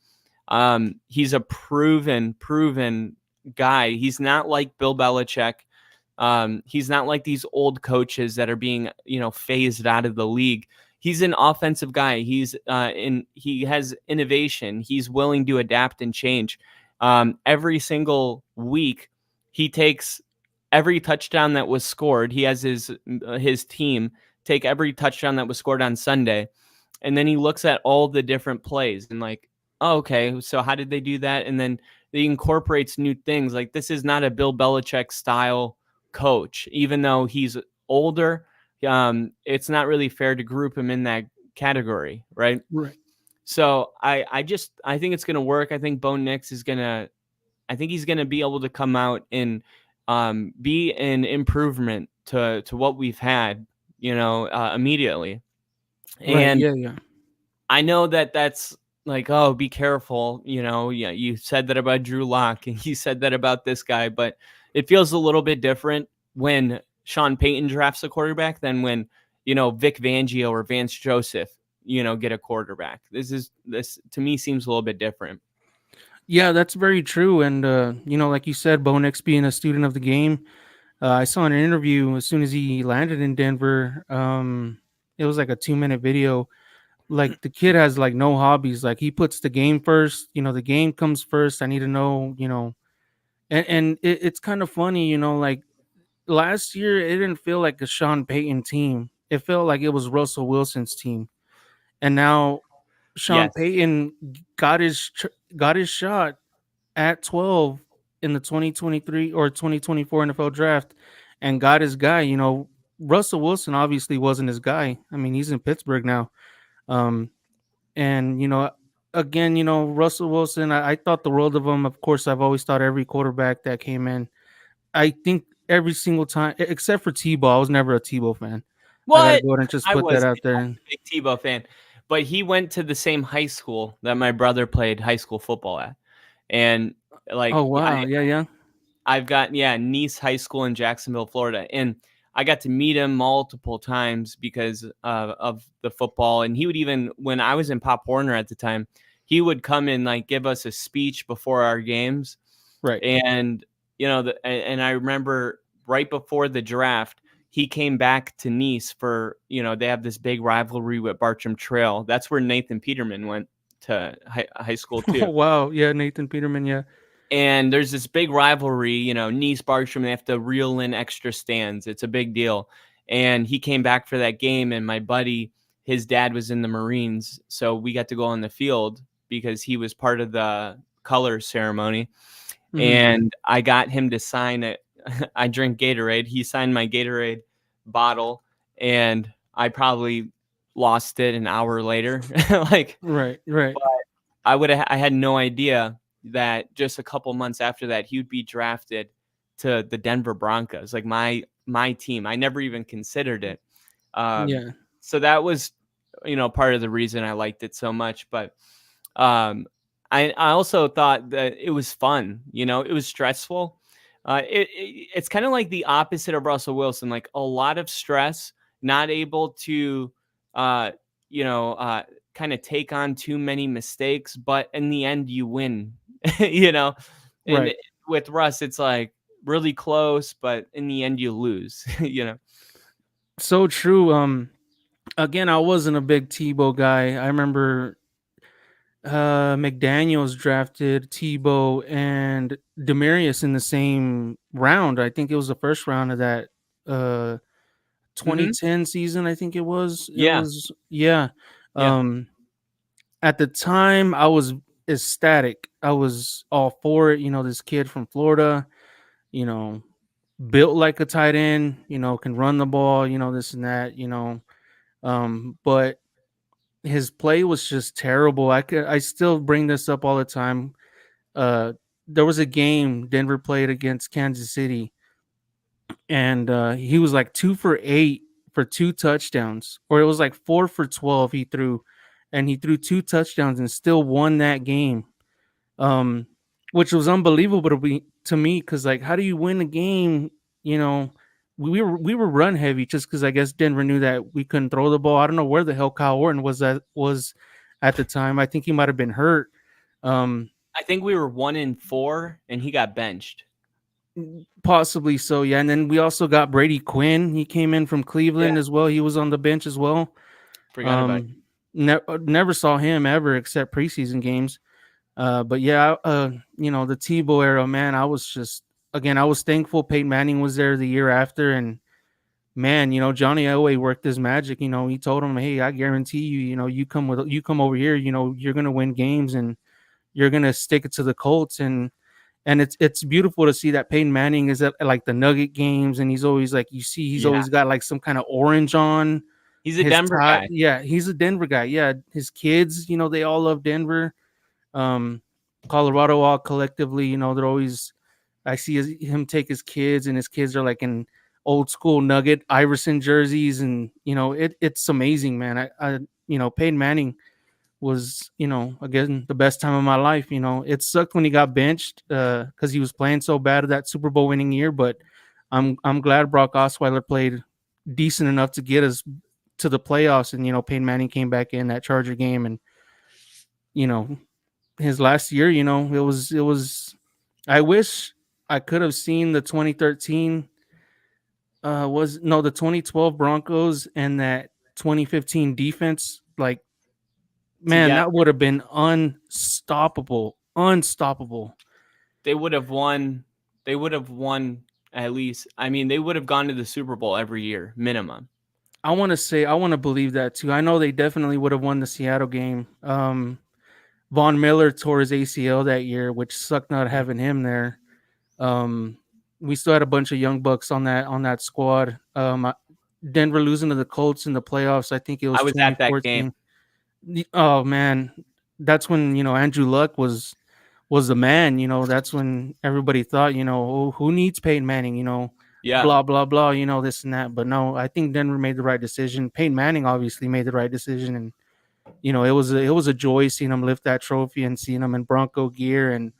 He's a proven guy. He's not like Bill Belichick. He's not like these old coaches that are being, phased out of the league. He's an offensive guy. He has innovation. He's willing to adapt and change. Every single week, he takes every touchdown that was scored. He has his team take every touchdown that was scored on Sunday, and then he looks at all the different plays and like, oh, okay, so how did they do that? And then he incorporates new things. Like this is not a Bill Belichick style coach, even though he's older. It's not really fair to group him in that category, right? Right. So I think it's gonna work. I think Bo Nix he's gonna be able to come out and be an improvement to what we've had, immediately. And right, yeah. I know that's like, oh, be careful. Yeah, you said that about Drew Lock and you said that about this guy, but it feels a little bit different when Sean Payton drafts a quarterback than when, Vic Fangio or Vance Joseph, get a quarterback. This to me seems a little bit different. Yeah, that's very true. And, like you said, Bo Nix being a student of the game, I saw in an interview as soon as he landed in Denver. It was like a 2-minute video. Like the kid has like no hobbies. Like he puts the game first. The game comes first. I need to know, and it's kind of funny, like last year it didn't feel like a Sean Payton team. It felt like it was Russell Wilson's team. And now Sean Payton got his shot at 12 in the 2023 or 2024 NFL draft and got his guy. Russell Wilson obviously wasn't his guy. I mean, he's in Pittsburgh now. And again, Russell Wilson, I thought the world of him. Of course, I've always thought every quarterback that came in, I think every single time, except for Tebow, I was never a Tebow fan. What? I gotta go ahead and just put that out there. I'm a big Tebow fan, but he went to the same high school that my brother played high school football at, and like, oh wow, yeah. I've got Nice High School in Jacksonville, Florida, and I got to meet him multiple times because of the football. And he would even, when I was in Pop Warner at the time, he would come and like give us a speech before our games, right? And and I remember right before the draft, he came back to Nice for, they have this big rivalry with Bartram Trail. That's where Nathan Peterman went to high school too. Oh, wow. Yeah, Nathan Peterman, yeah. And there's this big rivalry, Nice, Bartram, they have to reel in extra stands. It's a big deal. And he came back for that game, and my buddy, his dad was in the Marines, so we got to go on the field because he was part of the colors ceremony. Mm-hmm. And I got him to sign it. I drink Gatorade. He signed my Gatorade bottle, and I probably lost it an hour later. Right. But I had no idea that just a couple months after that, he would be drafted to the Denver Broncos, like my team. I never even considered it. So that was, part of the reason I liked it so much. But I also thought that it was fun. It was stressful. It's kind of like the opposite of Russell Wilson, like a lot of stress, not able to, kind of take on too many mistakes, but in the end you win, and right. With Russ, it's like really close, but in the end you lose, So true. Again, I wasn't a big Tebow guy. I remember McDaniels drafted Tebow and Demarius in the same round. I think it was the first round of that 2010 season, I think it was. Yeah. Yeah. At the time, I was ecstatic. I was all for it. This kid from Florida, you know, built like a tight end, can run the ball, this and that, but his play was just terrible. I still bring this up all the time. Uh, there was a game Denver played against Kansas City, and he was like 2 for 8 for 2 touchdowns, or it was like 4 for 12 he threw, and he threw 2 touchdowns and still won that game. Um, which was unbelievable to me, because like, how do you win a game? You know, we were run heavy just because I guess Denver knew that we couldn't throw the ball. I don't know where the hell Kyle Orton was at the time. I think he might have been hurt. I think we were 1-4, and he got benched. Possibly so, yeah. And then we also got Brady Quinn. He came in from Cleveland as well. He was on the bench as well. Forgot about it. Never saw him ever except preseason games. But yeah, the Tebow era, man, I was thankful Peyton Manning was there the year after, and man, Johnny Elway worked his magic. He told him, "Hey, I guarantee you, you come over here, you're gonna win games and you're gonna stick it to the Colts." And it's beautiful to see that Peyton Manning is at like the Nugget games, and he's always like, he's always got like some kind of orange on. He's a Denver guy. Yeah, he's a Denver guy. Yeah, his kids, they all love Denver. Colorado all collectively, they're always, I see him take his kids, and his kids are like in old school Nugget Iverson jerseys, and it's amazing, man. I Peyton Manning was, again, the best time of my life. It sucked when he got benched because he was playing so bad that Super Bowl winning year, but I'm glad Brock Osweiler played decent enough to get us to the playoffs, and Peyton Manning came back in that Charger game, and his last year, it was I wish I could have seen the 2013 the 2012 Broncos and that 2015 defense. Like, man, that would have been unstoppable. They would have won at least. I mean, they would have gone to the Super Bowl every year, minimum. I want to believe that too. I know they definitely would have won the Seattle game. Von Miller tore his ACL that year, which sucked not having him there. We still had a bunch of young bucks on that squad. Denver losing to the Colts in the playoffs. I think it was. I was at that game. Oh man, that's when Andrew Luck was the man. That's when everybody thought, oh, who needs Peyton Manning? Blah blah blah. This and that. But no, I think Denver made the right decision. Peyton Manning obviously made the right decision, and it was a joy seeing him lift that trophy and seeing him in Bronco gear, and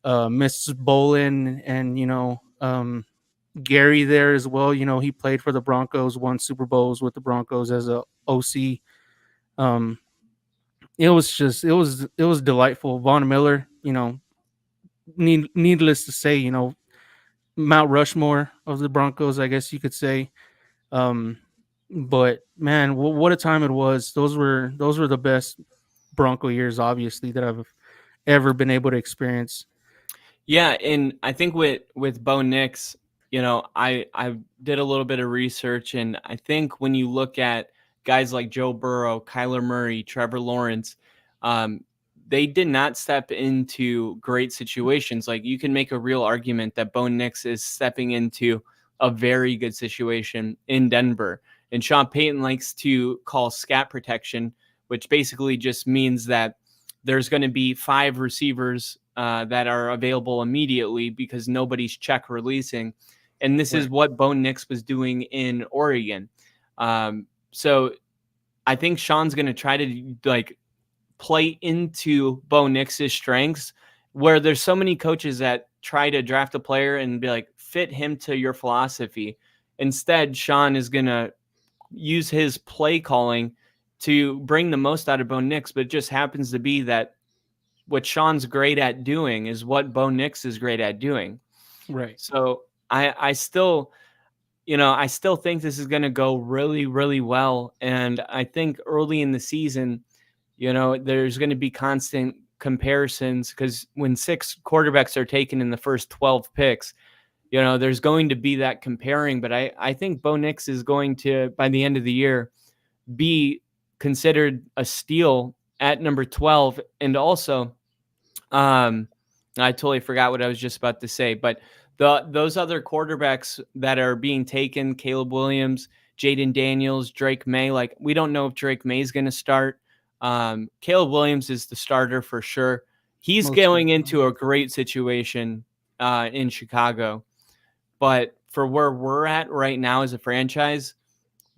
Mrs. Bolin and Gary there as well. He played for the Broncos, won Super Bowls with the Broncos as a OC. It was delightful. Von Miller, needless to say, Mount Rushmore of the Broncos, I guess you could say. But man, what a time it was. Those were the best Bronco years, obviously, that I've ever been able to experience. Yeah, and I think with Bo Nix, I did a little bit of research, and I think when you look at guys like Joe Burrow, Kyler Murray, Trevor Lawrence, they did not step into great situations. Like, you can make a real argument that Bo Nix is stepping into a very good situation in Denver. And Sean Payton likes to call scat protection, which basically just means that there's going to be 5 receivers that are available immediately because nobody's check releasing. And this is what Bo Nix was doing in Oregon. So I think Sean's going to try to play into Bo Nix's strengths, where there's so many coaches that try to draft a player and be like, fit him to your philosophy. Instead, Sean is going to use his play calling to bring the most out of Bo Nix, but it just happens to be that what Sean's great at doing is what Bo Nix is great at doing. Right. So I still think this is going to go really, really well. And I think early in the season, there's going to be constant comparisons, because when 6 quarterbacks are taken in the first 12 picks, you know, there's going to be that comparing, but I think Bo Nix is going to, by the end of the year, be considered a steal at number 12. And also, I totally forgot what I was just about to say, but those other quarterbacks that are being taken, Caleb Williams, Jaden Daniels, Drake May, like we don't know if Drake May is going to start. Caleb Williams is the starter for sure. He's going into a great situation in Chicago. But for where we're at right now as a franchise,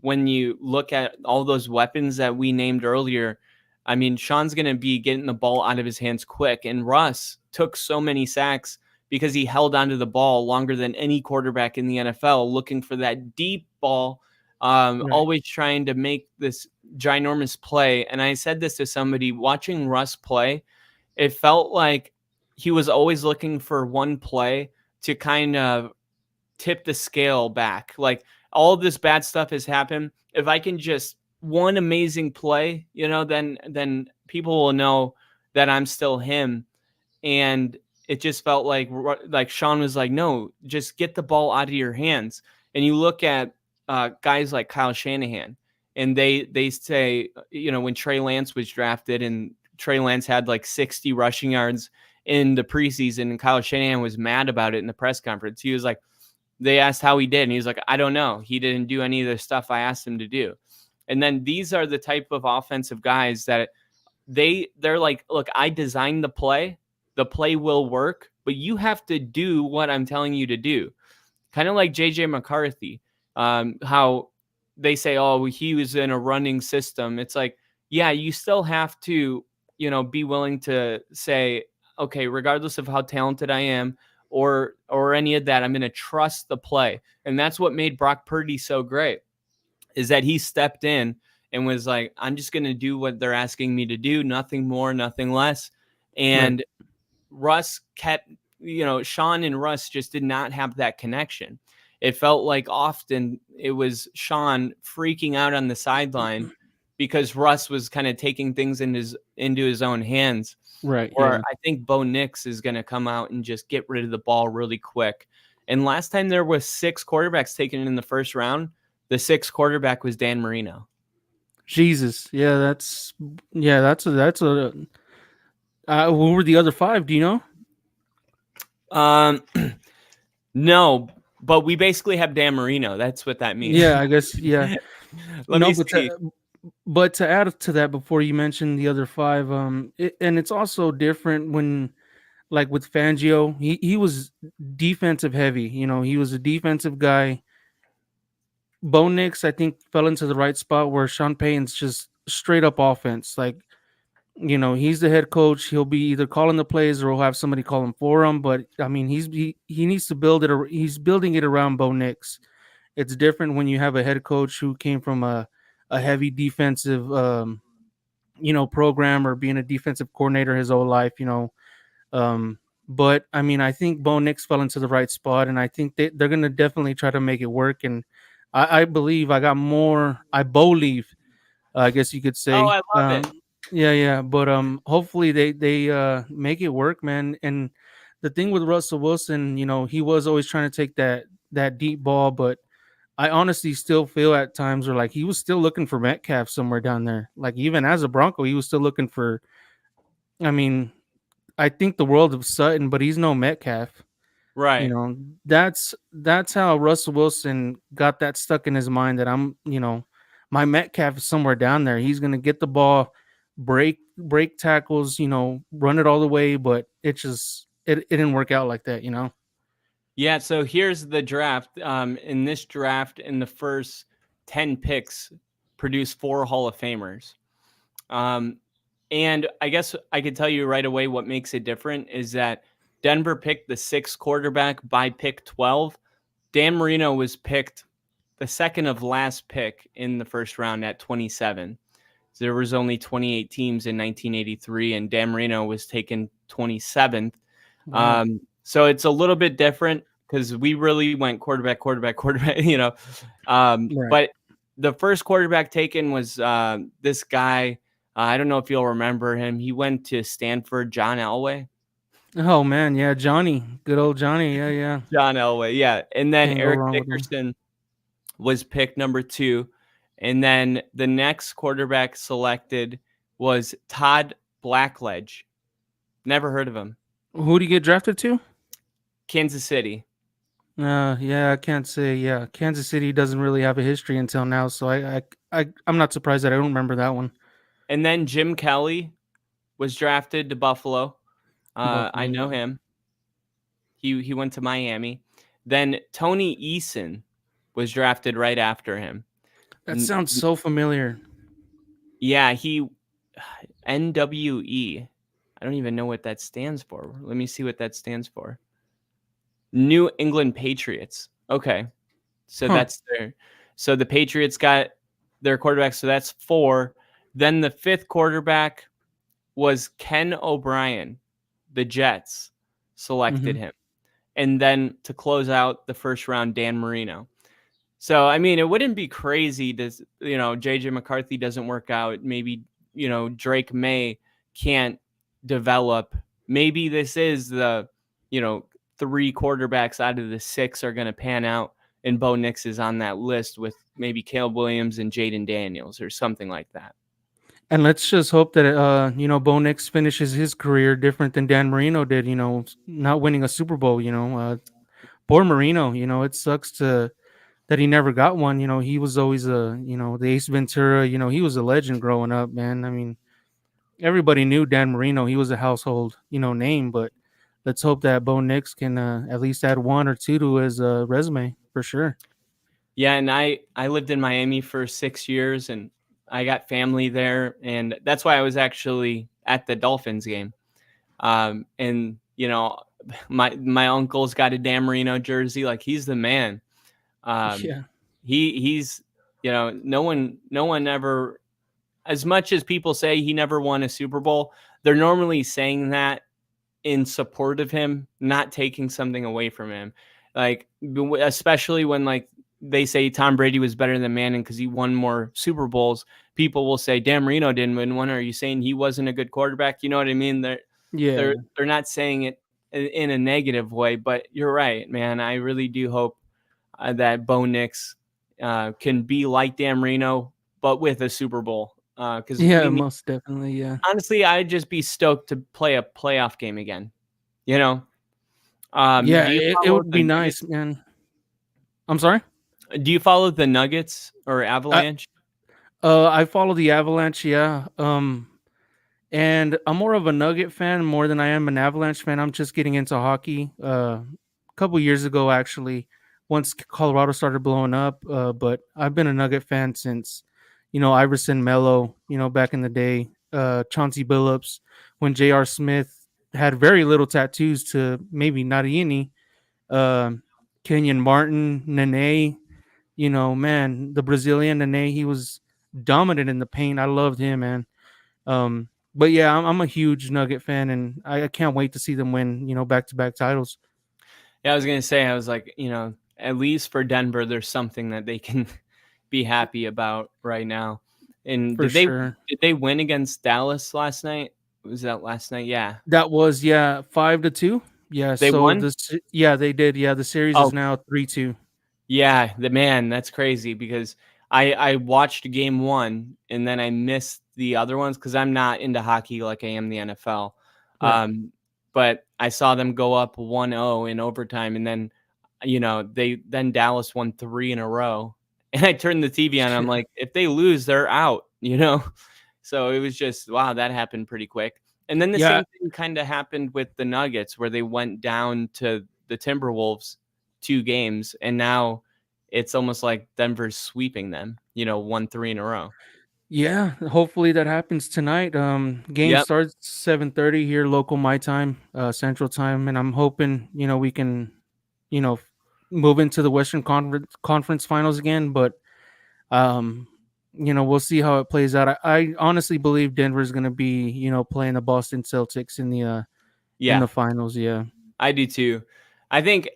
when you look at all those weapons that we named earlier, I mean, Sean's going to be getting the ball out of his hands quick. And Russ took so many sacks because he held onto the ball longer than any quarterback in the NFL, looking for that deep ball, always trying to make this ginormous play. And I said this to somebody watching Russ play, it felt like he was always looking for one play to kind of tip the scale back. Like all of this bad stuff has happened. If I can just one amazing play, you know, then people will know that I'm still him. And it just felt like Sean was like, no, just get the ball out of your hands. And you look at guys like Kyle Shanahan, and they say, you know, when Trey Lance was drafted and Trey Lance had like 60 rushing yards in the preseason, and Kyle Shanahan was mad about it in the press conference. He was like, they asked how he did, and he was like, I don't know. He didn't do any of the stuff I asked him to do. And then these are the type of offensive guys that they're like, look, I designed the play will work, but you have to do what I'm telling you to do. Kind of like JJ McCarthy, how they say, oh, he was in a running system. It's like, yeah, you still have to, you know, be willing to say, okay, regardless of how talented I am or any of that, I'm going to trust the play. And that's what made Brock Purdy so great, is that he stepped in and was like, I'm just going to do what they're asking me to do, nothing more, nothing less. And Russ kept, you know, Sean and Russ just did not have that connection. It felt like often it was Sean freaking out on the sideline because Russ was kind of taking things into his own hands. Right. Or Yeah. I think Bo Nix is going to come out and just get rid of the ball really quick. And last time there was 6 quarterbacks taken in the first round, the 6th quarterback was Dan Marino. Jesus. Yeah, that's a who were the other 5? Do you know? No, but we basically have Dan Marino. That's what that means. Yeah, I guess. Yeah. Let me see. But to add to that, before you mentioned the other 5, and it's also different when, like with Fangio, he was defensive heavy. You know, he was a defensive guy. Bo Nix, I think, fell into the right spot where Sean Payton's just straight up offense. Like, you know, he's the head coach. He'll be either calling the plays or he'll have somebody call him for him. But I mean, he needs to build it. He's building it around Bo Nix. It's different when you have a head coach who came from a heavy defensive, you know, program, or being a defensive coordinator his whole life. You know, but I mean, I think Bo Nix fell into the right spot, and I think they're going to definitely try to make it work. And I believe I believe, I guess you could say. Oh, I love it. Yeah. But hopefully they make it work, man. And the thing with Russell Wilson, you know, he was always trying to take that deep ball, but I honestly still feel at times where like he was still looking for Metcalf somewhere down there. Like even as a Bronco, he was still looking for. I mean, I think the world of Sutton, but he's no Metcalf. Right. You know, that's how Russell Wilson got that stuck in his mind, that I'm, you know, my Metcalf is somewhere down there. He's gonna get the ball, break tackles, you know, run it all the way, but it didn't work out like that, you know. Yeah, so here's the draft. In this draft, in the first 10 picks, produced 4 Hall of Famers. And I guess I could tell you right away what makes it different is that Denver picked the 6th quarterback by pick 12. Dan Marino was picked the second of last pick in the first round at 27. So there was only 28 teams in 1983, and Dan Marino was taken 27th. Wow. So it's a little bit different because we really went quarterback, you know. Right. But the first quarterback taken was this guy. I don't know if you'll remember him. He went to Stanford, John Elway. Oh man, yeah, Johnny, good old Johnny, yeah. John Elway, yeah. And then Can't go Eric wrong with him. Dickerson was picked number 2. And then the next quarterback selected was Todd Blackledge. Never heard of him. Who did he get drafted to? Kansas City. Yeah, I can't say. Yeah, Kansas City doesn't really have a history until now, so I'm not surprised that I don't remember that one. And then Jim Kelly was drafted to Buffalo. I Buffalo, know yeah. him. He went to Miami. Then Tony Eason was drafted right after him. That sounds so familiar. Yeah, he NWE. I don't even know what that stands for. Let me see what that stands for. New England Patriots. Okay. So that's their. So the Patriots got their quarterback. So that's 4. Then the 5th quarterback was Ken O'Brien. The Jets selected him. And then to close out the first round, Dan Marino. So, I mean, it wouldn't be crazy to, JJ McCarthy doesn't work out. Maybe, Drake May can't develop. Maybe this is the, 3 quarterbacks out of the 6 are going to pan out. And Bo Nix is on that list with maybe Caleb Williams and Jaden Daniels or something like that. And let's just hope that Bo Nix finishes his career different than Dan Marino did. Not winning a Super Bowl. Poor Marino. It sucks that he never got one. He was always the Ace Ventura. He was a legend growing up, man. I mean, everybody knew Dan Marino. He was a household name. But let's hope that Bo Nix can at least add 1 or 2 to his resume for sure. Yeah, and I lived in Miami for 6 years, and I got family there, and that's why I was actually at the Dolphins game. And my uncle's got a Dan Marino jersey, like he's the man. Yeah. He's no one ever, as much as people say he never won a Super Bowl, they're normally saying that in support of him, not taking something away from him. Like, especially when like they say Tom Brady was better than Manning because he won more Super Bowls, people will say Dan Marino didn't win one. Are you saying he wasn't a good quarterback? You know what I mean? They're not saying it in a negative way, but you're right, man. I really do hope that Bo Nix can be like Dan Marino, but with a Super Bowl. Because most definitely, yeah. Honestly, I'd just be stoked to play a playoff game again. Yeah, it would be nice, man. I'm sorry? Do you follow the Nuggets or Avalanche? I follow the Avalanche, yeah. And I'm more of a Nugget fan more than I am an Avalanche fan. I'm just getting into hockey. A couple years ago, actually, once Colorado started blowing up. But I've been a Nugget fan since, Iverson Mello, back in the day. Chauncey Billups, when J.R. Smith had very little tattoos to maybe not any. Kenyon Martin, Nene, man, the Brazilian Nene, he was dominant in the paint. I loved him, man. But yeah, I'm a huge Nugget fan, and I can't wait to see them win, back-to-back titles. Yeah, I was gonna say, I was like, at least for Denver, there's something that they can be happy about right now. And did they win against Dallas last night? Was that last night? Yeah, that was 5-2. Yeah, they won. They did. Yeah, the series is now 3-2. Yeah, that's crazy because I watched game 1 and then I missed the other ones because I'm not into hockey like I am the NFL. Right. But I saw them go up 1-0 in overtime, and then then Dallas won 3 in a row. And I turned the TV on. I'm like, if they lose, they're out. So it was just wow, that happened pretty quick. And then the same thing kind of happened with the Nuggets, where they went down to the Timberwolves 2 games, and now it's almost like Denver's sweeping them, 1-3 in a row. Yeah, hopefully that happens tonight. Game starts 7:30 here, local my time, Central Time, and I'm hoping we can, move into the Western Conference Finals again. But we'll see how it plays out. I honestly believe Denver's going to be, playing the Boston Celtics in the finals. Yeah, I do too. I think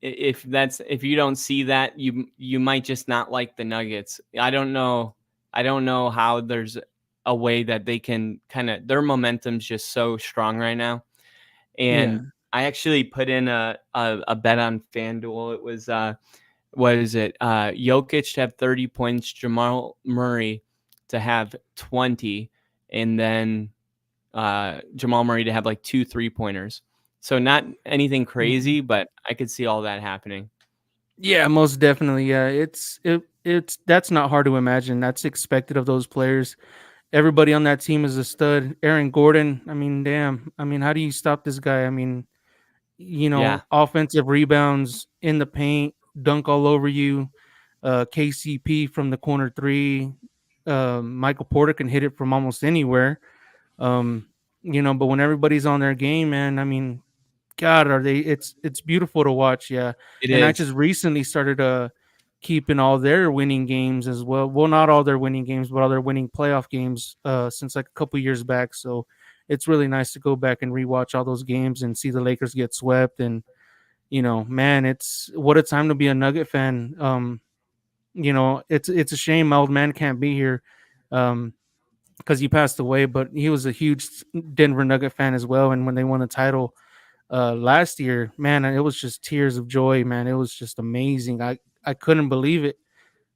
if you don't see that, you might just not like the Nuggets. I don't know how there's a way that they can their momentum's just so strong right now. And I actually put in a bet on FanDuel. It was what is it? Jokic to have 30 points, Jamal Murray to have 20, and then Jamal Murray to have like 2 3-pointers. So not anything crazy, but I could see all that happening. Yeah, most definitely. Yeah, it's that's not hard to imagine. That's expected of those players. Everybody on that team is a stud. Aaron Gordon, I mean, damn. I mean, how do you stop this guy? I mean, Yeah. offensive rebounds in the paint, dunk all over you. KCP from the corner three. Michael Porter can hit it from almost anywhere. But when everybody's on their game, man, I mean, God, are they? It's beautiful to watch. Yeah, It and I is. just recently started keeping all their winning games as well. Well, not all their winning games, but all their winning playoff games since like a couple years back. So it's really nice to go back and rewatch all those games and see the Lakers get swept. And man, it's what a time to be a Nugget fan. It's a shame my old man can't be here. Because he passed away, but he was a huge Denver Nugget fan as well. And when they won the title last year, man, it was just tears of joy, man. It was just amazing. I couldn't believe it.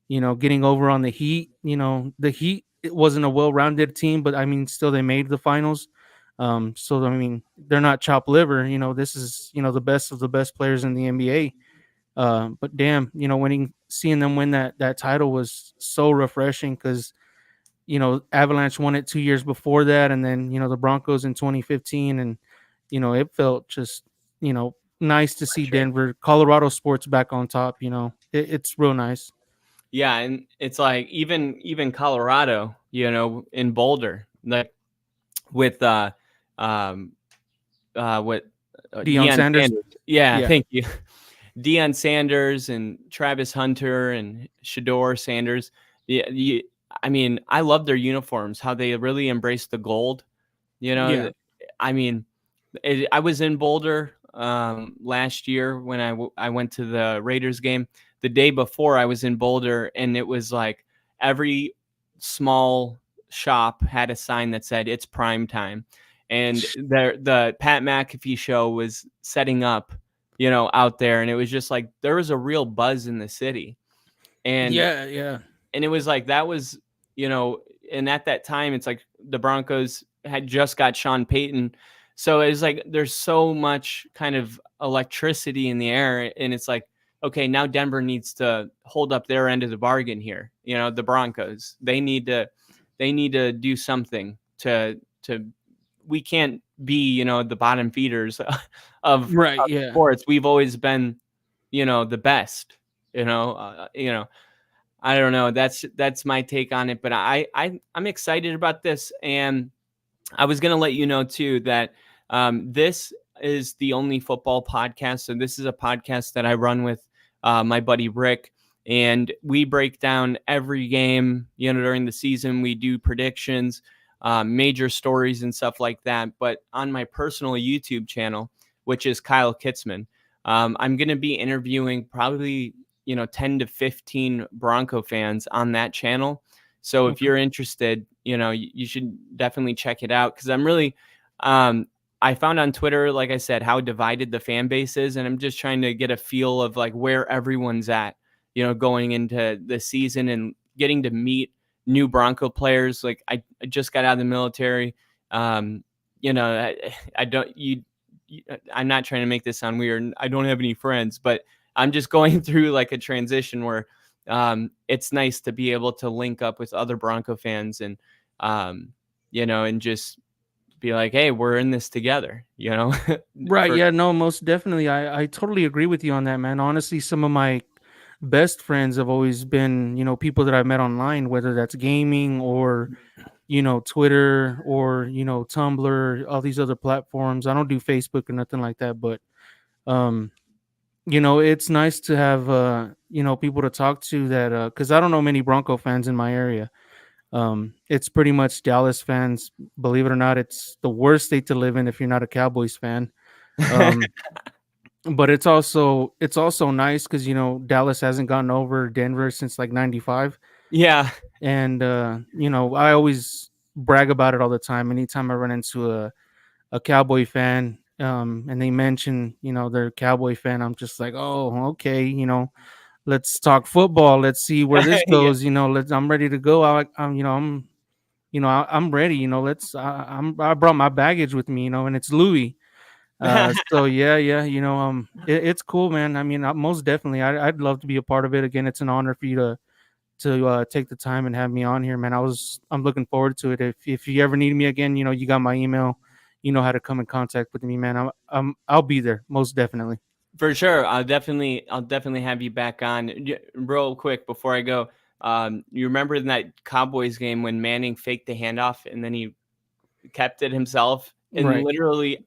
Getting over on the Heat. The Heat, it wasn't a well-rounded team, but I mean, still they made the finals. So I mean, they're not chopped liver. This is the best of the best players in the NBA. But damn, seeing them win that title was so refreshing because Avalanche won it 2 years before that, and then the Broncos in 2015, and it felt just nice to see Denver, Colorado sports back on top. It's real nice. Yeah, and it's like even Colorado, in Boulder, like with what Deion Sanders. Yeah, thank you. Deion Sanders and Travis Hunter and Shador Sanders. Yeah, I mean, I love their uniforms, how they really embrace the gold. Yeah. I mean, I was in Boulder last year when I went to the Raiders game. The day before, I was in Boulder, and it was like every small shop had a sign that said it's prime time, and the Pat McAfee show was setting up, out there, and it was just like there was a real buzz in the city, and yeah, and it was like that was, and at that time, it's like the Broncos had just got Sean Payton. So it's like there's so much kind of electricity in the air, and it's like, okay, now Denver needs to hold up their end of the bargain here. The Broncos, they need to do something to we can't be, the bottom feeders of sports. We've always been, the best, I don't know. That's my take on it, but I'm excited about this, and I was going to let you know too that this is the only football podcast. So this is a podcast that I run with my buddy Rick, and we break down every game. During the season, we do predictions, major stories, and stuff like that. But on my personal YouTube channel, which is Kyle Kitzman, I'm going to be interviewing probably 10 to 15 Bronco fans on that channel. So if you're interested, you should definitely check it out, because I'm really, I found on Twitter, like I said, how divided the fan base is, and I'm just trying to get a feel of like where everyone's at, going into the season and getting to meet new Bronco players. Like I just got out of the military. I don't, I'm not trying to make this sound weird. I don't have any friends, but I'm just going through like a transition where it's nice to be able to link up with other Bronco fans and, and just be like, hey, we're in this together, Right. Yeah, no, most definitely. I totally agree with you on that, man. Honestly, some of my best friends have always been, people that I've met online, whether that's gaming or, Twitter or, Tumblr, all these other platforms. I don't do Facebook or nothing like that, but, it's nice to have, people to talk to that, because I don't know many Bronco fans in my area. It's pretty much Dallas fans. Believe it or not, it's the worst state to live in if you're not a Cowboys fan. But it's also nice because Dallas hasn't gotten over Denver since like '95. Yeah, and I always brag about it all the time. Anytime I run into a Cowboy fan, and they mention, they're a Cowboy fan, I'm just like, oh, okay, let's talk football. Let's see where this Yeah. goes. I'm ready to go. I'm ready. I brought my baggage with me, and it's Louis. So yeah, it's cool, man. I mean, most definitely, I'd love to be a part of it. Again, it's an honor for you to take the time and have me on here, man. I'm looking forward to it. If you ever need me again, you got my email. You know how to come in contact with me, man. I'll be there most definitely. For sure. I'll definitely have you back on. Real quick before I go. You remember in that Cowboys game when Manning faked the handoff and then he kept it himself, and Right. literally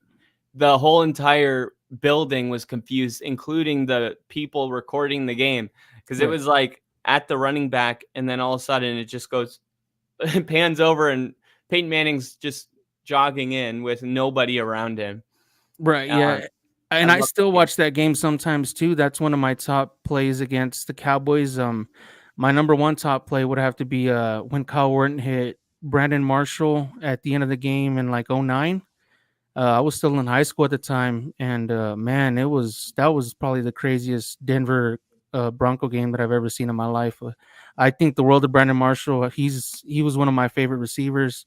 the whole entire building was confused, including the people recording the game, because it Right. was like at the running back, and then all of a sudden it just goes pans over, and Peyton Manning's just jogging in with nobody around him. Right. Um, Yeah. I And I love still the game. watch that game sometimes too. That's one of my top plays against the Cowboys. My number one top play would have to be when Kyle Orton hit Brandon Marshall at the end of the game in like '09. I was still in high school at the time, and man, that was probably the craziest Denver Bronco game that I've ever seen in my life. I think the world of Brandon Marshall. He was one of my favorite receivers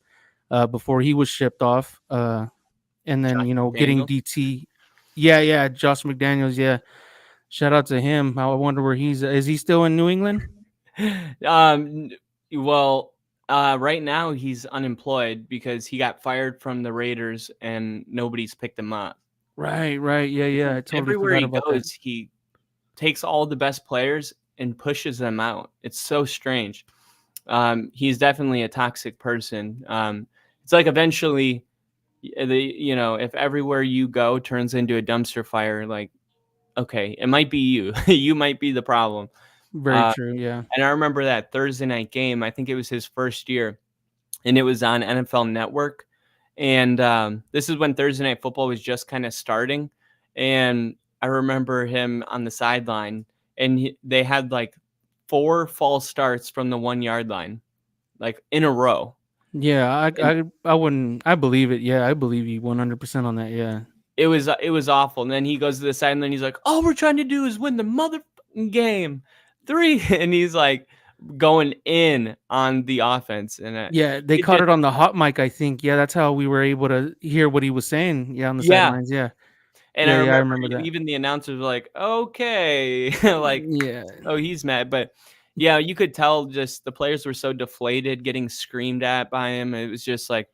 before he was shipped off. And then Josh getting McDaniels. DT. Yeah, Josh McDaniels. Yeah, shout out to him. I wonder where is he still in New England? Um, well, right now he's unemployed because he got fired from the Raiders and nobody's picked him up. Right. Yeah. I totally Everywhere forgot he about that. goes, he takes all the best players and pushes them out. It's so strange. He's definitely a toxic person. It's like eventually, if everywhere you go turns into a dumpster fire, like, okay, it might be you. You might be the problem. Very Uh, true. Yeah. and I remember that Thursday night game. I think it was his first year, and it was on NFL Network. And this is when Thursday Night Football was just kind of starting. And I remember him on the sideline, and they had like 4 false starts from the 1 yard line, like in a row. Yeah. And I wouldn't. I believe it. Yeah, I believe you 100% on that. Yeah. it was awful. And then he goes to the side, and then he's like, "All we're trying to do is win the motherfucking game, 3." And he's like going in on the offense, and Yeah, they it caught just it on the hot mic, I think. Yeah, that's how we were able to hear what he was saying. Yeah, on the yeah. sidelines. Yeah. And I Yeah, I remember remember that. even the announcers were like, "Okay," like, Yeah. "Oh, he's mad." But yeah, you could tell just the players were so deflated, getting screamed at by him. It was just like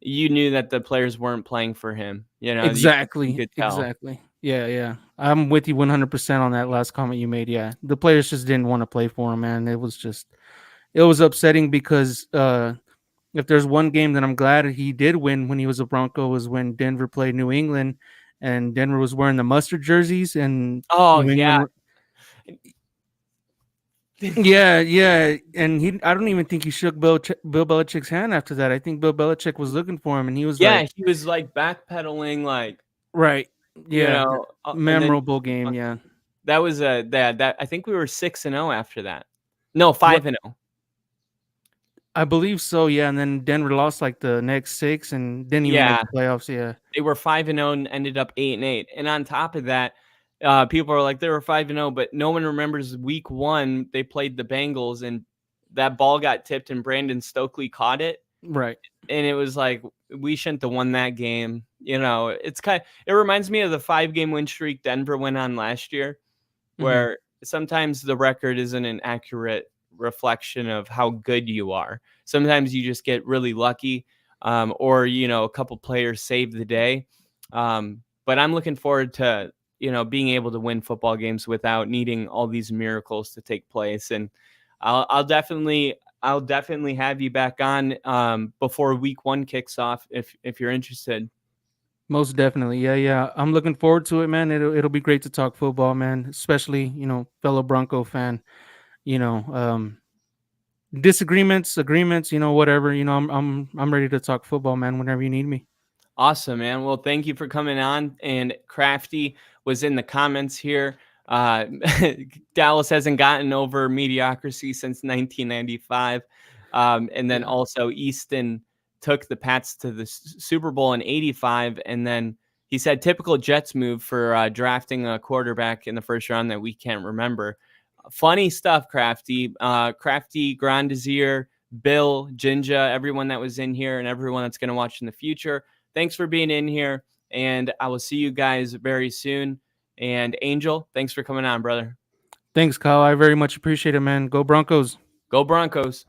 you knew that the players weren't playing for him. You Exactly. could tell. Exactly. Yeah. I'm with you 100% on that last comment you made. Yeah. The players just didn't want to play for him, man. It was upsetting because if there's one game that I'm glad he did win when he was a Bronco was when Denver played New England and Denver was wearing the mustard jerseys and Oh New yeah, England. Yeah. And I don't even think he shook Bill Belichick's hand after that. I think Bill Belichick was looking for him and he was like, yeah. He was like backpedaling, like right. Yeah. and then Memorable game. Yeah. that was that. I think we were 6-0 after that. No, 5-0. I believe so, yeah, and then Denver lost, like, the next 6 and didn't even make Yeah. the playoffs, yeah. They were 5-0 and ended up 8-8. And on top of that, people are like they were 5-0, but no one remembers week 1 they played the Bengals and that ball got tipped and Brandon Stokely caught it. Right. And it was like we shouldn't have won that game. It reminds me of the 5-game win streak Denver went on last year, Mhm. where sometimes the record isn't an accurate reflection of how good you are. Sometimes you just get really lucky, or a couple players save the day. But I'm looking forward to being able to win football games without needing all these miracles to take place. And I'll definitely have you back on before week 1 kicks off if you're interested. Most definitely, yeah. I'm looking forward to it, man. It'll be great to talk football, man, especially, fellow Bronco fan, you know, um, disagreements, agreements, whatever, I'm ready to talk football, man, whenever you need me. Awesome, man. Well, thank you for coming on. And Crafty was in the comments here. Uh, Dallas hasn't gotten over mediocrity since 1995. And then Yeah. also Easton took the Pats to the Super Bowl in '85, and then He said typical Jets move for drafting a quarterback in the first round that we can't remember. Funny stuff, Crafty. Crafty, Grandizier, Bill, Jinja, everyone that was in here and everyone that's going to watch in the future. Thanks for being in here, and I will see you guys very soon. And Angel, thanks for coming on, brother. Thanks, Kyle. I very much appreciate it, man. Go Broncos. Go Broncos.